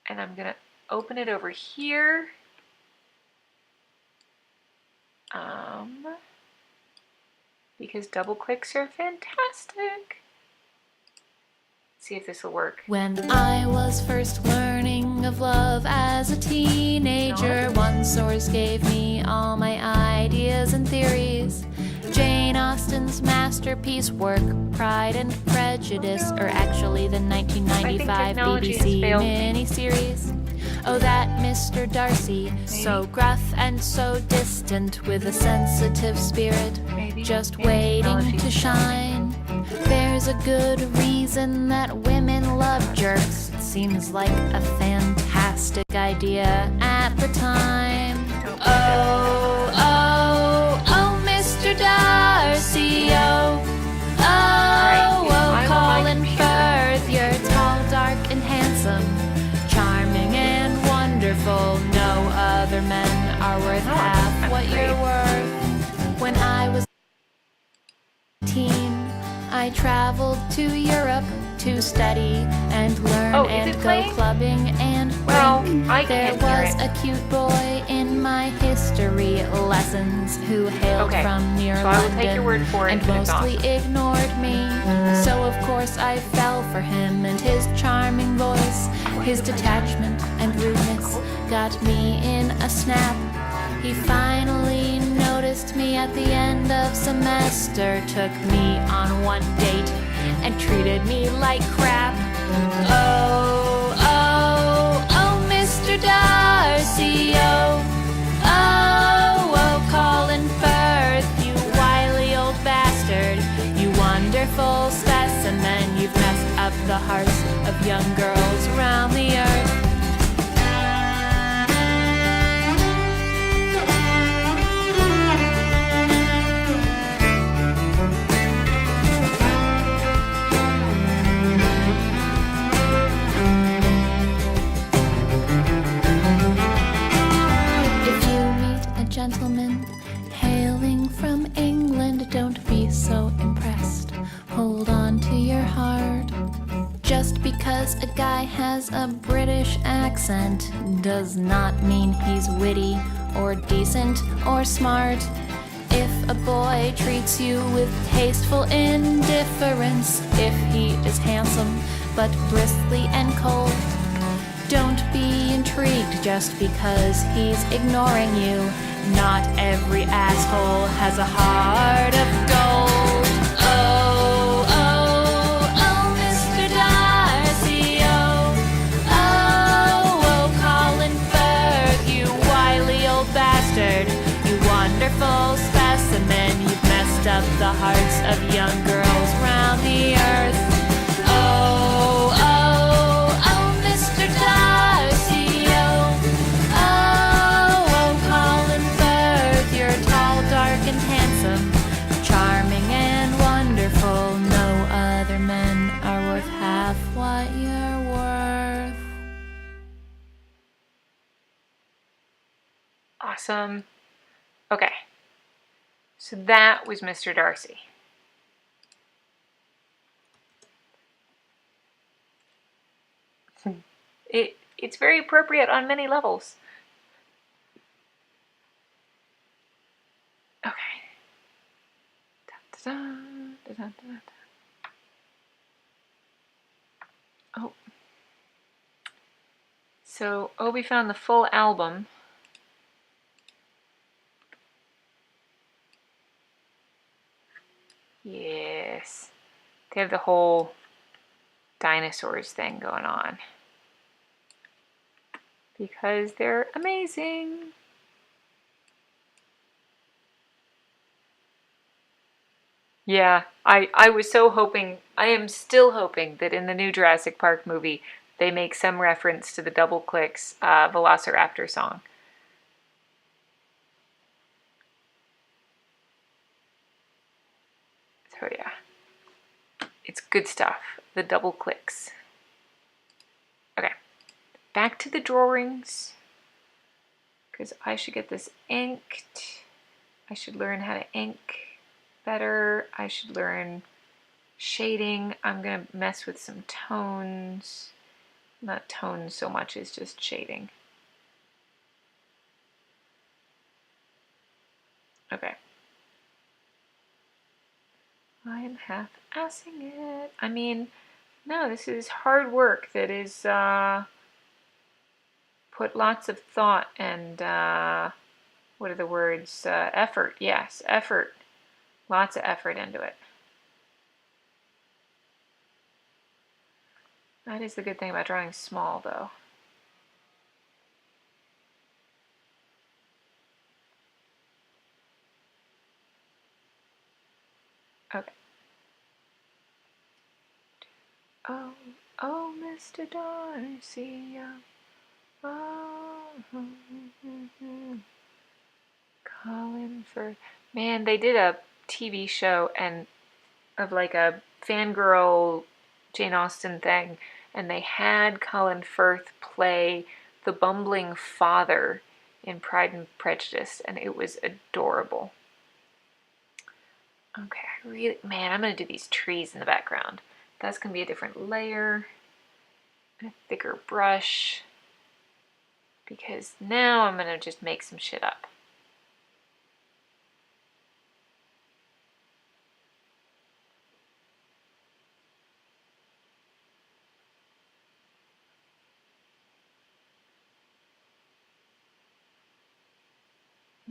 and I'm going to open it over here. Because double clicks are fantastic. See if this will work. When I was first learning of love as a teenager, one source gave me all my ideas and theories. Jane Austen's masterpiece work, Pride and Prejudice, or actually the 1995 BBC miniseries. Oh, that Mr. Darcy, so gruff and so distant, with a sensitive spirit, just waiting to shine. There's a good reason that women love jerks. It seems like a fantastic idea at the time. Oh, Mr. Darcy, Colin Firth, you're tall, dark, and handsome, charming and wonderful. No other men are worth half what you're worth. When I was 18, I traveled to Europe to study and learn and go clubbing and drink. There was a cute boy in my history lessons who hailed from near London and mostly ignored me. So of course I fell for him, and his charming voice, his detachment and rudeness got me in a snap. He finally noticed me at the end of semester, took me on one date, and treated me like crap. Oh, oh, oh, Mr. Darcy, oh, oh, oh, Colin Firth, you wily old bastard, you wonderful specimen, you've messed up the hearts of young girls around the earth. Gentlemen hailing from England, don't be so impressed. Hold on to your heart. Just because a guy has a British accent does not mean he's witty or decent or smart. If a boy treats you with tasteful indifference, if he is handsome but bristly and cold, don't be intrigued just because he's ignoring you. Not every asshole has a heart of gold. Oh, oh, oh, Mr. Darcy, oh, oh, oh, Colin Firth, you wily old bastard, you wonderful specimen, you've messed up the hearts of young girls round the earth. Oh, oh, oh, Mr. Darcy, oh, oh, oh, Colin Firth, you're tall, dark, and handsome, charming and wonderful. No other men are worth half what you're worth. Awesome. Okay. So that was Mr. Darcy. It's very appropriate on many levels. Okay. Da-da-da, da-da-da-da. Oh. So, we found the full album. Yes. They have the whole dinosaurs thing going on. Because they're amazing. Yeah, I was so hoping, I am still hoping that in the new Jurassic Park movie, they make some reference to the Double Clicks Velociraptor song. So yeah, it's good stuff, the Double Clicks. Okay, back to the drawings, because I should get this inked. I should learn how to ink better. I should learn shading. I'm gonna mess with some tones. Not tones so much as just shading. Okay. I am half-assing it. I mean, no, this is hard work that is put lots of thought and what are the words? Effort. Yes, effort. Lots of effort into it. That is the good thing about drawing small, though. Okay. Oh, oh, Mr. Darcy. Oh, Colin Firth. Man, they did a TV show and of like a fangirl Jane Austen thing, and they had Colin Firth play the bumbling father in Pride and Prejudice, and it was adorable. Okay, really, man, I'm gonna do these trees in the background. That's gonna be a different layer, and a thicker brush, because now I'm gonna just make some shit up.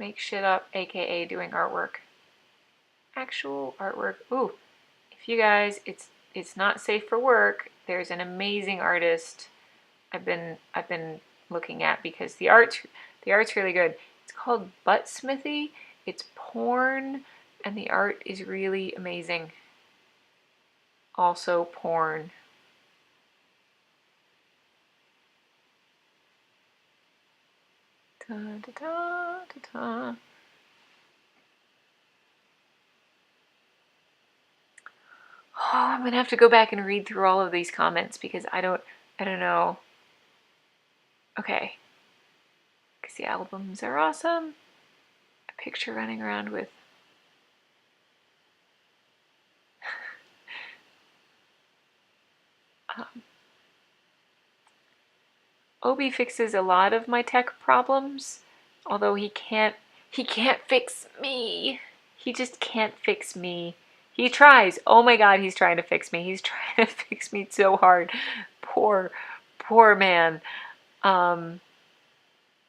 make shit up, aka doing artwork. Actual artwork. Ooh, if you guys, it's not safe for work. There's an amazing artist I've been looking at because the art's really good. It's called Butt Smithy. It's porn, and the art is really amazing. Also porn. Da, da, da, da, da. Oh, I'm gonna have to go back and read through all of these comments because I don't know. Okay. Because the albums are awesome. A picture running around with Obi fixes a lot of my tech problems, although he can't fix me. He just can't fix me. He tries. Oh my god, he's trying to fix me. He's trying to fix me so hard. Poor man.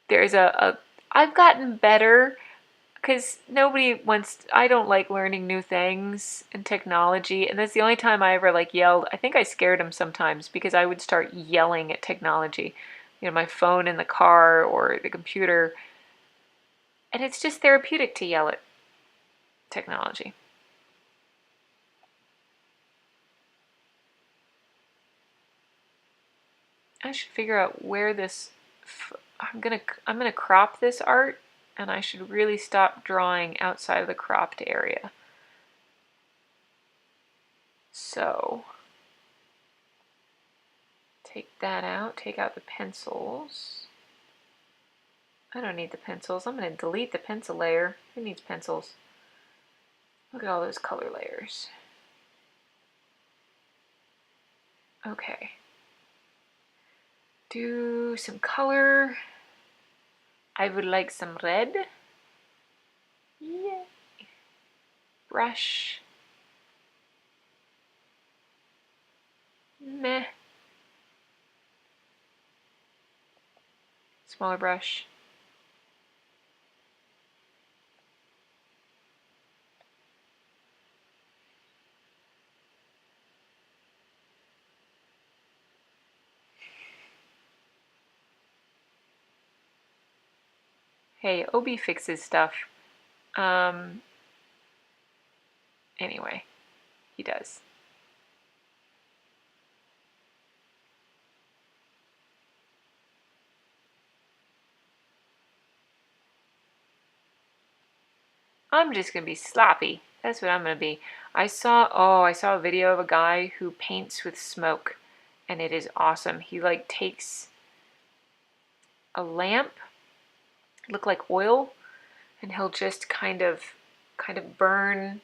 There's I've gotten better because I don't like learning new things and technology, and that's the only time I ever like yelled. I think I scared him sometimes because I would start yelling at technology, you know, my phone in the car or the computer, and it's just therapeutic to yell at technology. I should figure out where this, I'm gonna crop this art, and I should really stop drawing outside of the cropped area. So take that out, take out the pencils. I don't need the pencils. I'm going to delete the pencil layer. Who needs pencils? Look at all those color layers. Okay. Do some color. I would like some red. Yay. Brush. Meh. Smaller brush. Hey, Obi fixes stuff. Anyway, he does. I'm just gonna be sloppy. That's what I'm gonna be. I saw a video of a guy who paints with smoke, and it is awesome. He like takes a lamp, look like oil, and he'll just kind of burn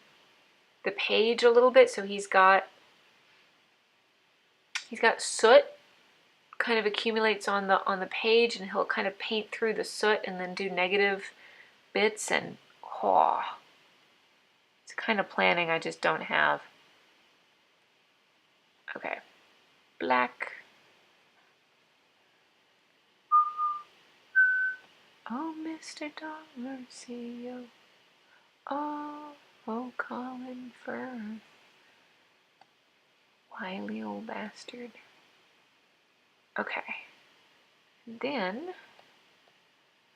the page a little bit. So he's got soot kind of accumulates on the page, and he'll kind of paint through the soot and then do negative bits, and it's kind of planning I just don't have. Okay, black. Oh, Mr. Dollar CEO. Oh, Colin Firth. Wily old bastard. Okay. Then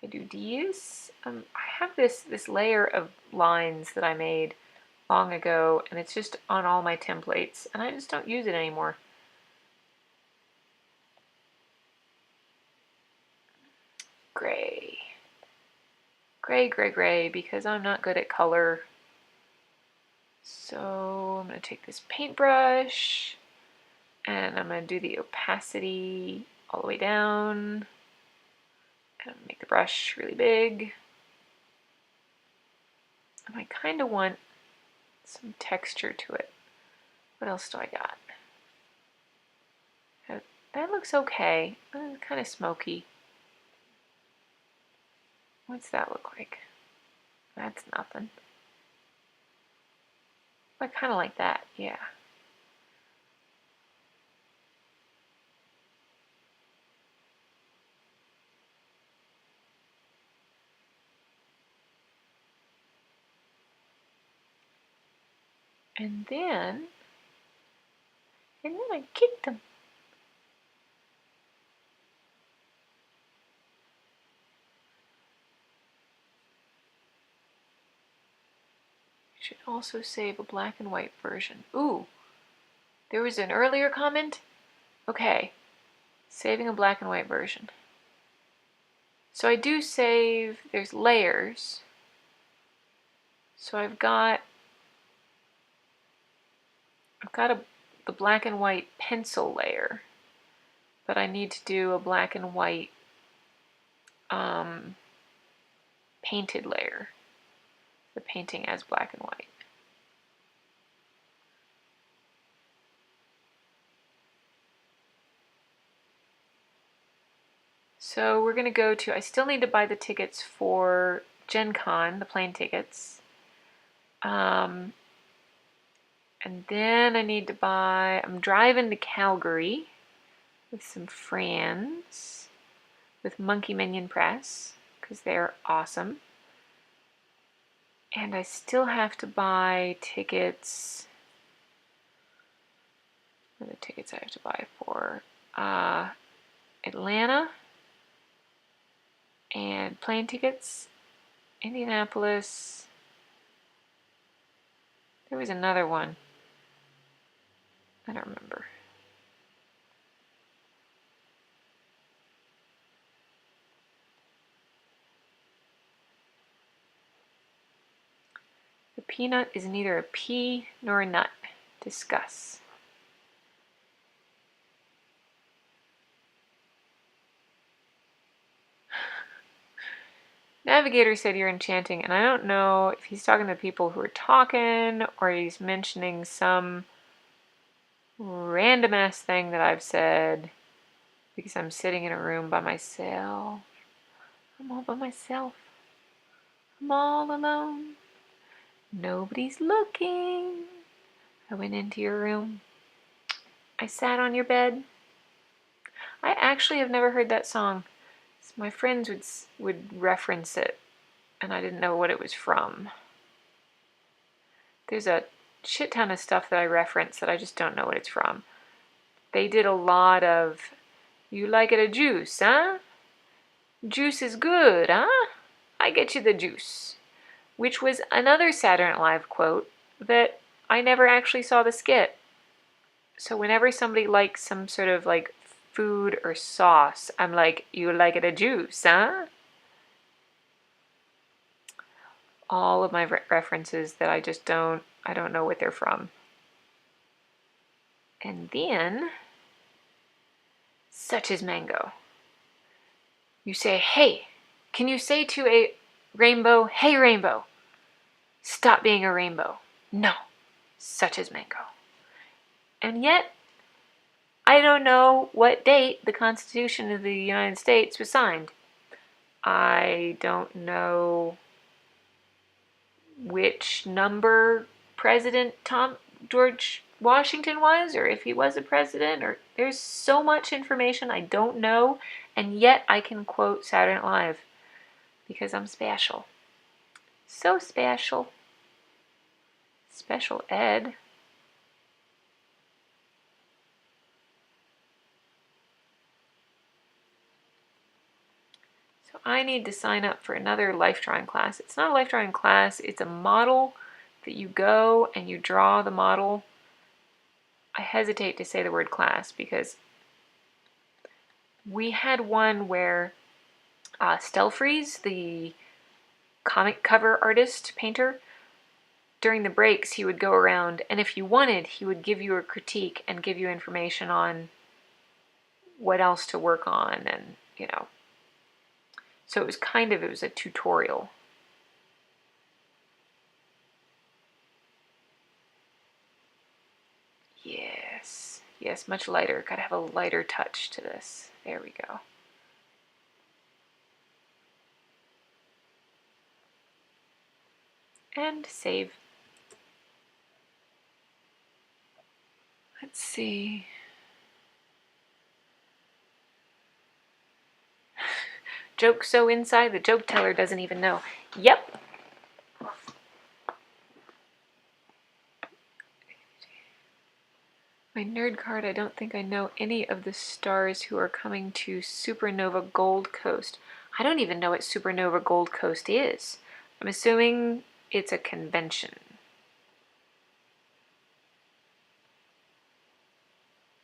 I do these. I have this layer of lines that I made long ago, and it's just on all my templates, and I just don't use it anymore. Gray. Gray, because I'm not good at color. So I'm going to take this paintbrush, and I'm going to do the opacity all the way down, and make the brush really big. And I kind of want some texture to it. What else do I got? That looks okay. Kind of smoky. What's that look like? That's nothing. I kind of like that, yeah. And then I kicked them. Should also save a black and white version. Ooh, there was an earlier comment? Okay, saving a black and white version. So I do save, there's layers. So I've got the black and white pencil layer, but I need to do a black and white painted layer. The painting as black and white. So we're going to go to, I still need to buy the tickets for Gen Con, the plane tickets. And then I need to buy, I'm driving to Calgary with some friends, with Monkey Minion Press, because they're awesome. And I still have to buy tickets. What are the tickets I have to buy for? Atlanta. And plane tickets. Indianapolis. There was another one. I don't remember. The peanut is neither a pea nor a nut. Discuss. Navigator said you're enchanting, and I don't know if he's talking to people who are talking or he's mentioning some random ass thing that I've said because I'm sitting in a room by myself. I'm all by myself. I'm all alone. Nobody's looking. I went into your room. I sat on your bed. I actually have never heard that song. My friends would reference it, and I didn't know what it was from. There's a shit ton of stuff that I reference that I just don't know what it's from. They did a lot of, you like it a juice, huh? Juice is good, huh? I get you the juice. Which was another Saturday Night Live quote that I never actually saw the skit. So whenever somebody likes some sort of like food or sauce, I'm like, you like it a juice, huh? All of my references that I don't know what they're from. And then, such as mango. You say, hey, can you say to a rainbow, hey rainbow, stop being a rainbow? No, such as mango. And yet, I don't know what date the Constitution of the United States was signed. I don't know which number President George Washington was, or if he was a president, or there's so much information I don't know, and yet I can quote Saturday Night Live because I'm special. So special. Special ed. So I need to sign up for another life drawing class. It's not a life drawing class, it's a model that you go and you draw the model. I hesitate to say the word class because we had one where Stelfreeze, the comic cover artist, painter, during the breaks he would go around, and if you wanted, he would give you a critique and give you information on what else to work on, and so it was a tutorial. Yes, much lighter. Gotta have a lighter touch to this. There we go. And save. Let's see. Joke so inside the joke teller doesn't even know. Yep. My nerd card, I don't think I know any of the stars who are coming to Supernova Gold Coast. I don't even know what Supernova Gold Coast is. I'm assuming it's a convention.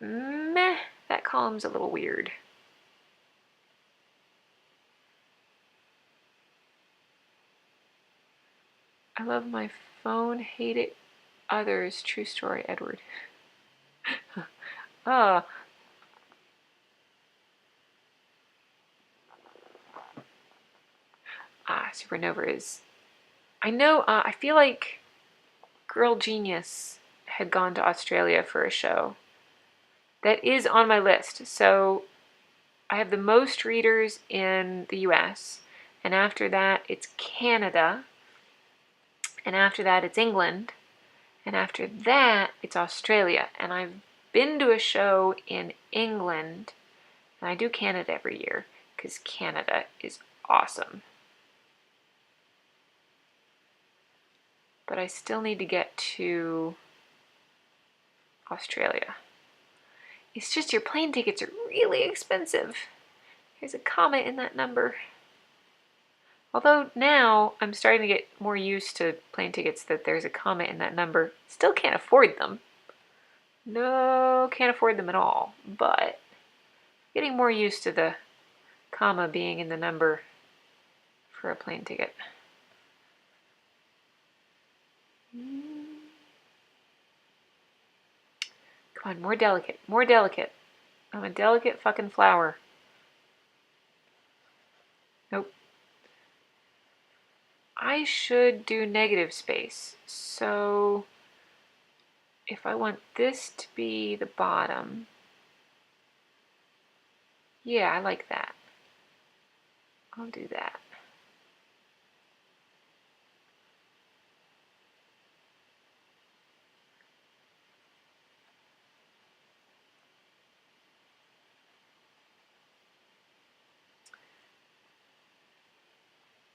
Meh, that column's a little weird. I love my phone, hate it others. True story, Edward. Ah. Supernova is... I know, I feel like Girl Genius had gone to Australia for a show. That is on my list. So I have the most readers in the US, and after that it's Canada, and after that it's England, and after that it's Australia. And I've been to a show in England, and I do Canada every year because Canada is awesome. But I still need to get to Australia. It's just your plane tickets are really expensive. There's a comma in that number. Although now I'm starting to get more used to plane tickets that there's a comma in that number. Still can't afford them. No, can't afford them at all. But getting more used to the comma being in the number for a plane ticket. Come on, more delicate, more delicate. I'm a delicate fucking flower. Nope. I should do negative space. So if I want this to be the bottom, yeah, I like that. I'll do that.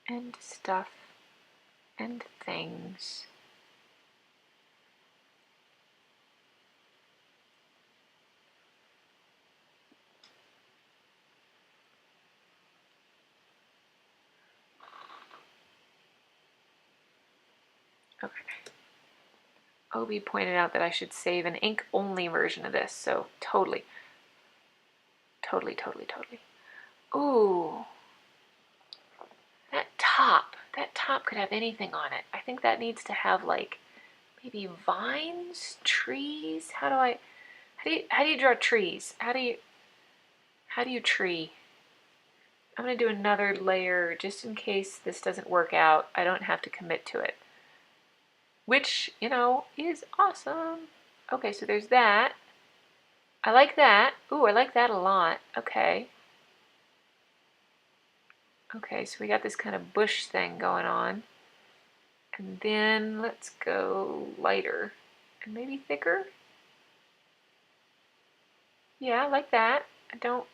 And stuff and things. Okay. Obi pointed out that I should save an ink-only version of this, so totally. Totally. Ooh. That top could have anything on it. I think that needs to have like maybe vines, trees. How do you draw trees? How do you tree? I'm gonna do another layer just in case this doesn't work out. I don't have to commit to it. Which, you know, is awesome. Okay, so there's that. I like that. Ooh, I like that a lot. Okay. Okay, so we got this kind of bush thing going on. And then let's go lighter and maybe thicker. Yeah, I like that. I don't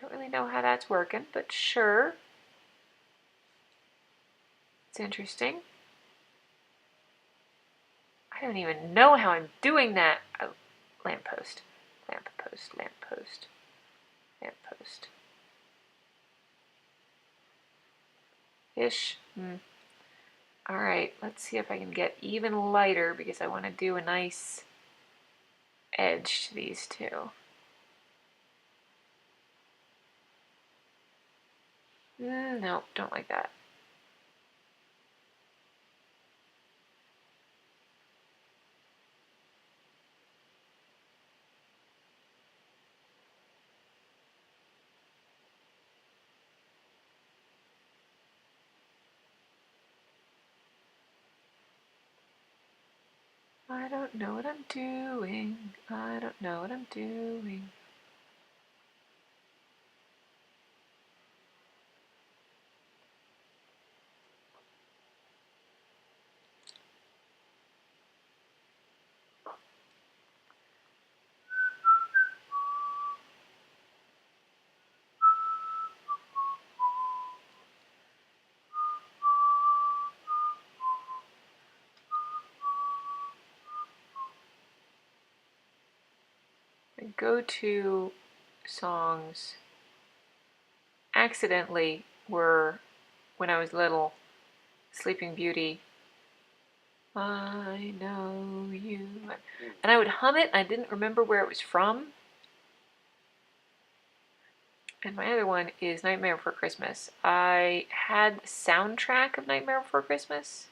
really know how that's working, but sure. It's interesting. I don't even know how I'm doing that. Oh, lamppost, lamppost, lamppost, lamppost. Ish. All right, let's see if I can get even lighter because I want to do a nice edge to these two. No, don't like that. I don't know what I'm doing. I don't know what I'm doing. go-to songs accidentally were, when I was little, Sleeping Beauty. I know you. And I would hum it. I didn't remember where it was from. And my other one is Nightmare Before Christmas. I had the soundtrack of Nightmare Before Christmas.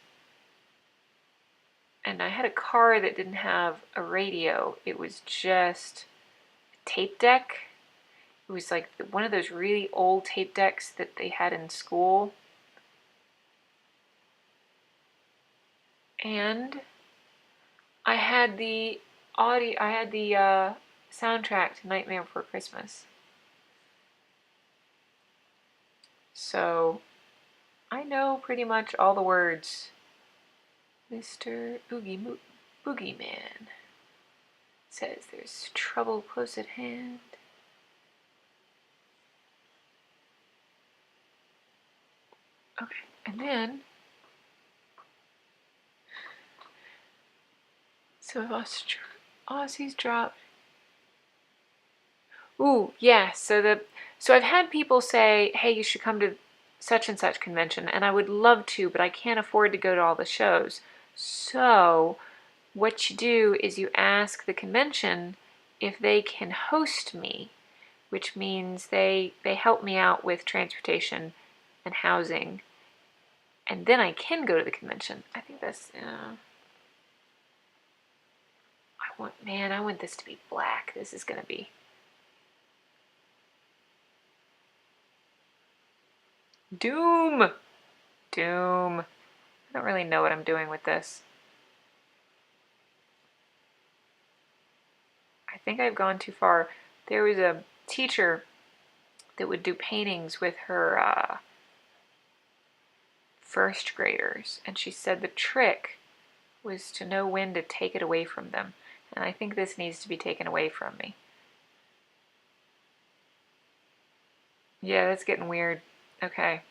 And I had a car that didn't have a radio. It was just a tape deck. It was like one of those really old tape decks that they had in school. And I had the soundtrack to Nightmare Before Christmas. So I know pretty much all the words. Mr. Boogeyman says there's trouble close at hand. Okay, and then, so Aussies dropped. Ooh, yeah, so I've had people say, hey, you should come to such and such convention, and I would love to, but I can't afford to go to all the shows. So what you do is you ask the convention if they can host me, which means they help me out with transportation and housing, and then I can go to the convention. I think that's, I want this to be black. This is gonna be Doom. I don't really know what I'm doing with this. I think I've gone too far. There was a teacher that would do paintings with her first graders, and she said the trick was to know when to take it away from them. And I think this needs to be taken away from me. Yeah, that's getting weird. Okay.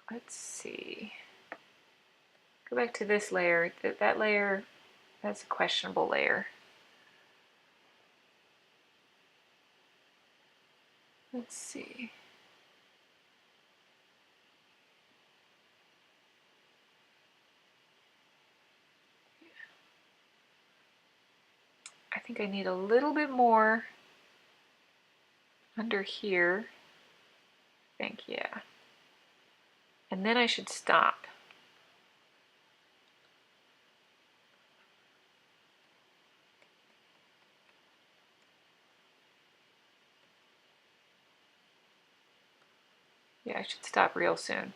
Let's see. Go back to this layer. That layer, that's a questionable layer. Let's see. I think I need a little bit more under here. I think, yeah. And then I should stop. Yeah, I should stop real soon.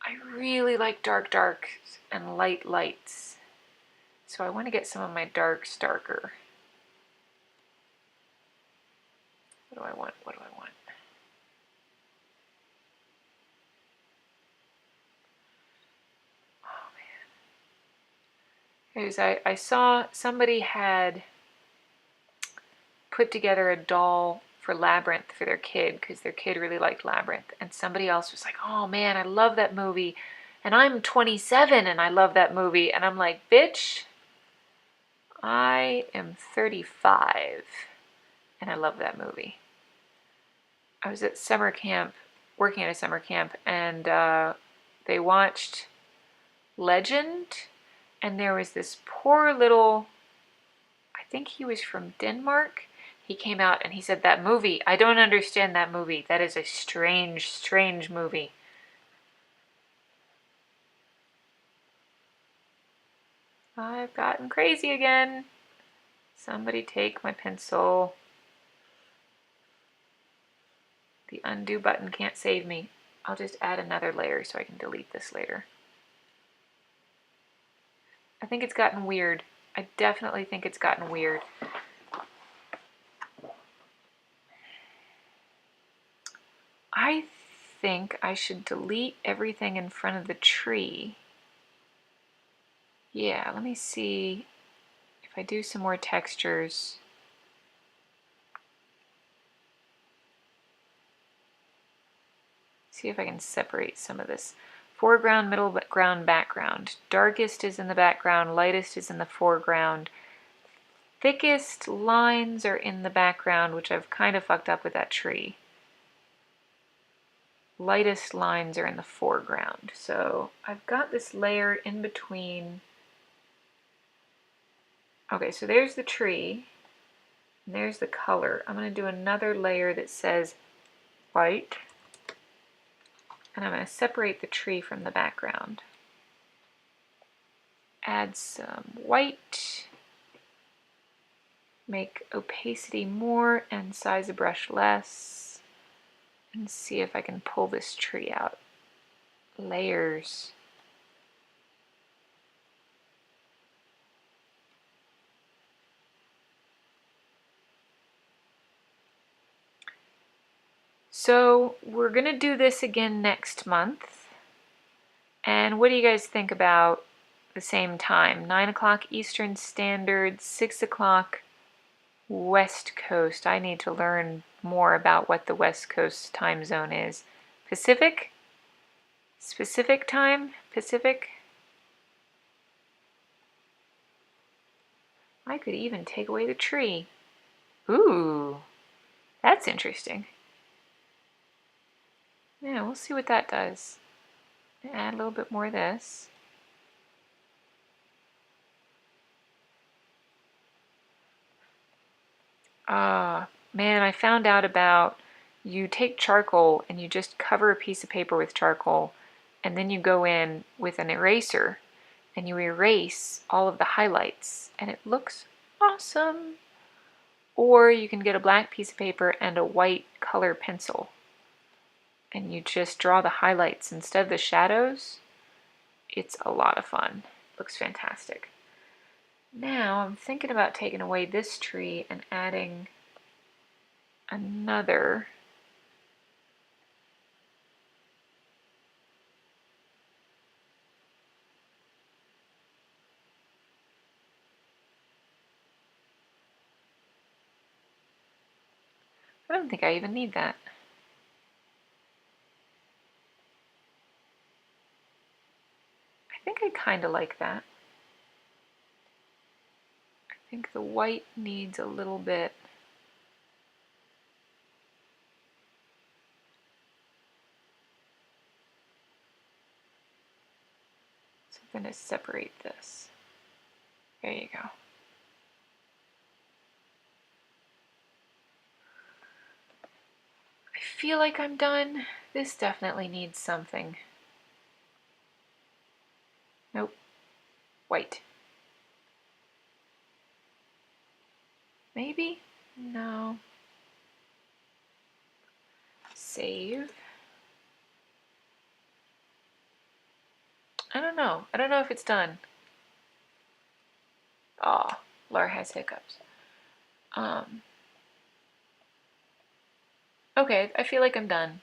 I really like darks and lights. So I want to get some of my darks darker. What do I want? Oh man. Because I saw somebody had put together a doll for Labyrinth for their kid because their kid really liked Labyrinth, and somebody else was like, oh man, I love that movie, and I'm 27 and I love that movie, and I'm like, bitch, I am 35 and I love that movie. I was at summer camp, working at a summer camp, and they watched Legend, and there was this poor little, I think he was from Denmark. He came out and he said, that movie, I don't understand that movie. That is a strange movie. I've gotten crazy again. Somebody take my pencil. The undo button can't save me. I'll just add another layer so I can delete this later. I think it's gotten weird. I definitely think it's gotten weird. I think I should delete everything in front of the tree. Yeah, let me see if I do some more textures. See if I can separate some of this Foreground, middle ground, background. Darkest is in the background, lightest is in the foreground. Thickest lines are in the background, which I've kind of fucked up with that tree. Lightest lines are in the foreground. So I've got this layer in between. Okay, so there's the tree, and there's the color. I'm going to do another layer that says white, and I'm going to separate the tree from the background. Add some white, make opacity more and size of brush less, and see if I can pull this tree out. Layers. So we're going to do this again next month. And what do you guys think about the same time? 9 o'clock Eastern Standard, 6 o'clock West Coast. I need to learn more about what the West Coast time zone is. Pacific? Specific time? Pacific? I could even take away the tree. Ooh, that's interesting. Yeah, we'll see what that does. Add a little bit more of this. Man, I found out about, you take charcoal and you just cover a piece of paper with charcoal, and then you go in with an eraser and you erase all of the highlights, and it looks awesome. Or you can get a black piece of paper and a white color pencil, and you just draw the highlights instead of the shadows. It's a lot of fun. Looks fantastic. Now I'm thinking about taking away this tree and adding another. I don't think I even need that. I think I kind of like that. I think the white needs a little bit. So I'm going to separate this. There you go. I feel like I'm done. This definitely needs something. Nope. White. Maybe? No. Save. I don't know. I don't know if it's done. Aw, Laura has hiccups. Okay, I feel like I'm done.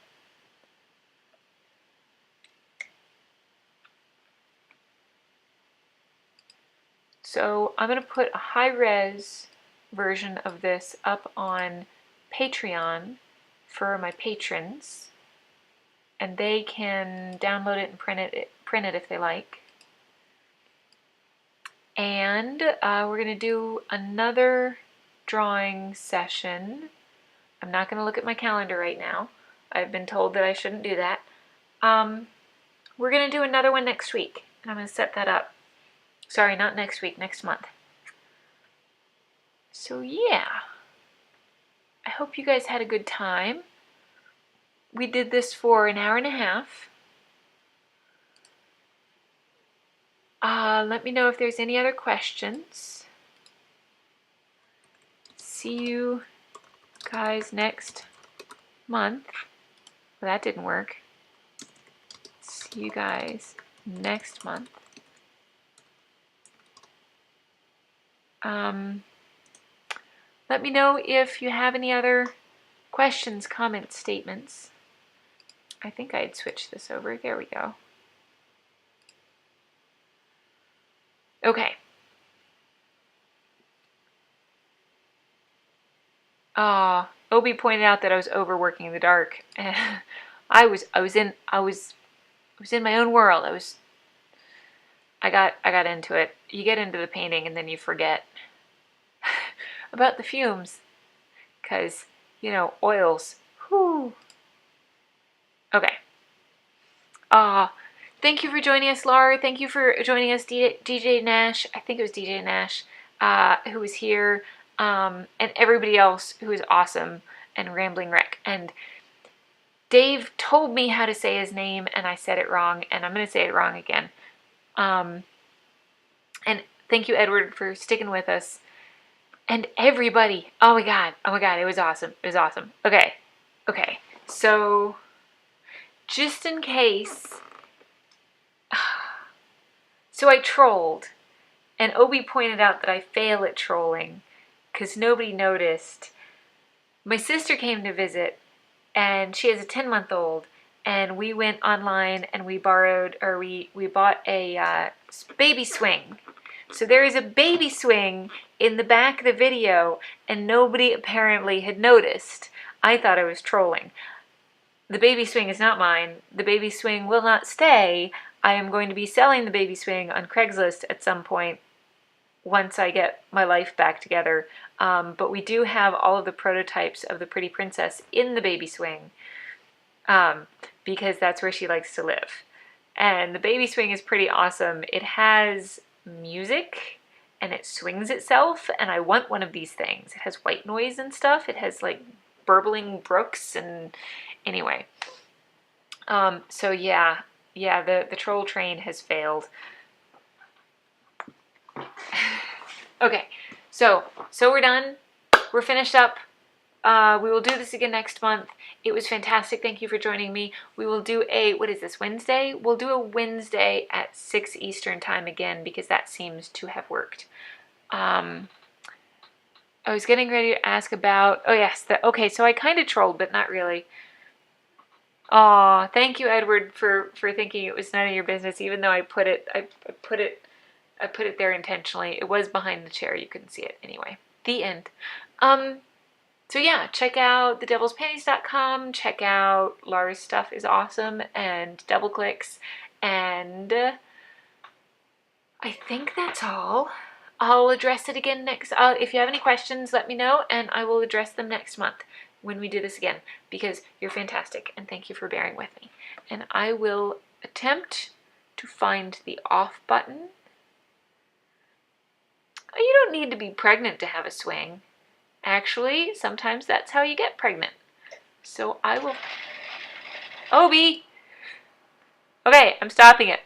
So I'm going to put a high-res version of this up on Patreon for my patrons, and they can download it and print it if they like. And we're going to do another drawing session. I'm not going to look at my calendar right now. I've been told that I shouldn't do that. We're going to do another one next week, and I'm going to set that up. Sorry, not next week, next month. So yeah, I hope you guys had a good time. We did this for an hour and a half. Let me know if there's any other questions. See you guys next month. Well, that didn't work. See you guys next month. Let me know if you have any other questions, comments, statements. I think I had switched this over. There we go. Okay. Obi pointed out that I was overworking in the dark. I was was in my own world. I got into it. You get into the painting and then you forget about the fumes. Because, you know, oils. Whew. Okay. Thank you for joining us, Laura. Thank you for joining us, DJ Nash. I think it was DJ Nash, who was here, and everybody else who is awesome, and Rambling Wreck. And Dave told me how to say his name, and I said it wrong, and I'm going to say it wrong again. And thank you, Edward, for sticking with us. And everybody. Oh my God. It was awesome. It was awesome. Okay. So, just in case. So I trolled. And Obi pointed out that I fail at trolling because nobody noticed. My sister came to visit, and she has a 10-month-old, and we went online and we bought a baby swing. So there is a baby swing in the back of the video, and nobody apparently had noticed. I thought I was trolling. The baby swing is not mine. The baby swing will not stay. I am going to be selling the baby swing on Craigslist at some point once I get my life back together. But we do have all of the prototypes of the Pretty Princess in the baby swing because that's where she likes to live. And the baby swing is pretty awesome. It has music and it swings itself, and I want one of these things. It has white noise and stuff. It has like burbling brooks, and anyway. So yeah, the troll train has failed. Okay, so we're done. We're finished up. We will do this again next month. It was fantastic. Thank you for joining me. We will do what is this, Wednesday? We'll do a Wednesday at 6 Eastern time again because that seems to have worked. I was getting ready to ask about, oh yes, okay, so I kind of trolled, but not really. Aw, thank you, Edward, for thinking it was none of your business, even though I put it there intentionally. It was behind the chair. You couldn't see it. Anyway, the end. So yeah, check out thedevilspanties.com. Check out Laura's stuff is awesome, and double clicks. And I think that's all. I'll address it again next. If you have any questions, let me know, and I will address them next month when we do this again, because you're fantastic, and thank you for bearing with me. And I will attempt to find the off button. You don't need to be pregnant to have a swing. Actually, sometimes that's how you get pregnant. So I will... Obi! Okay, I'm stopping it.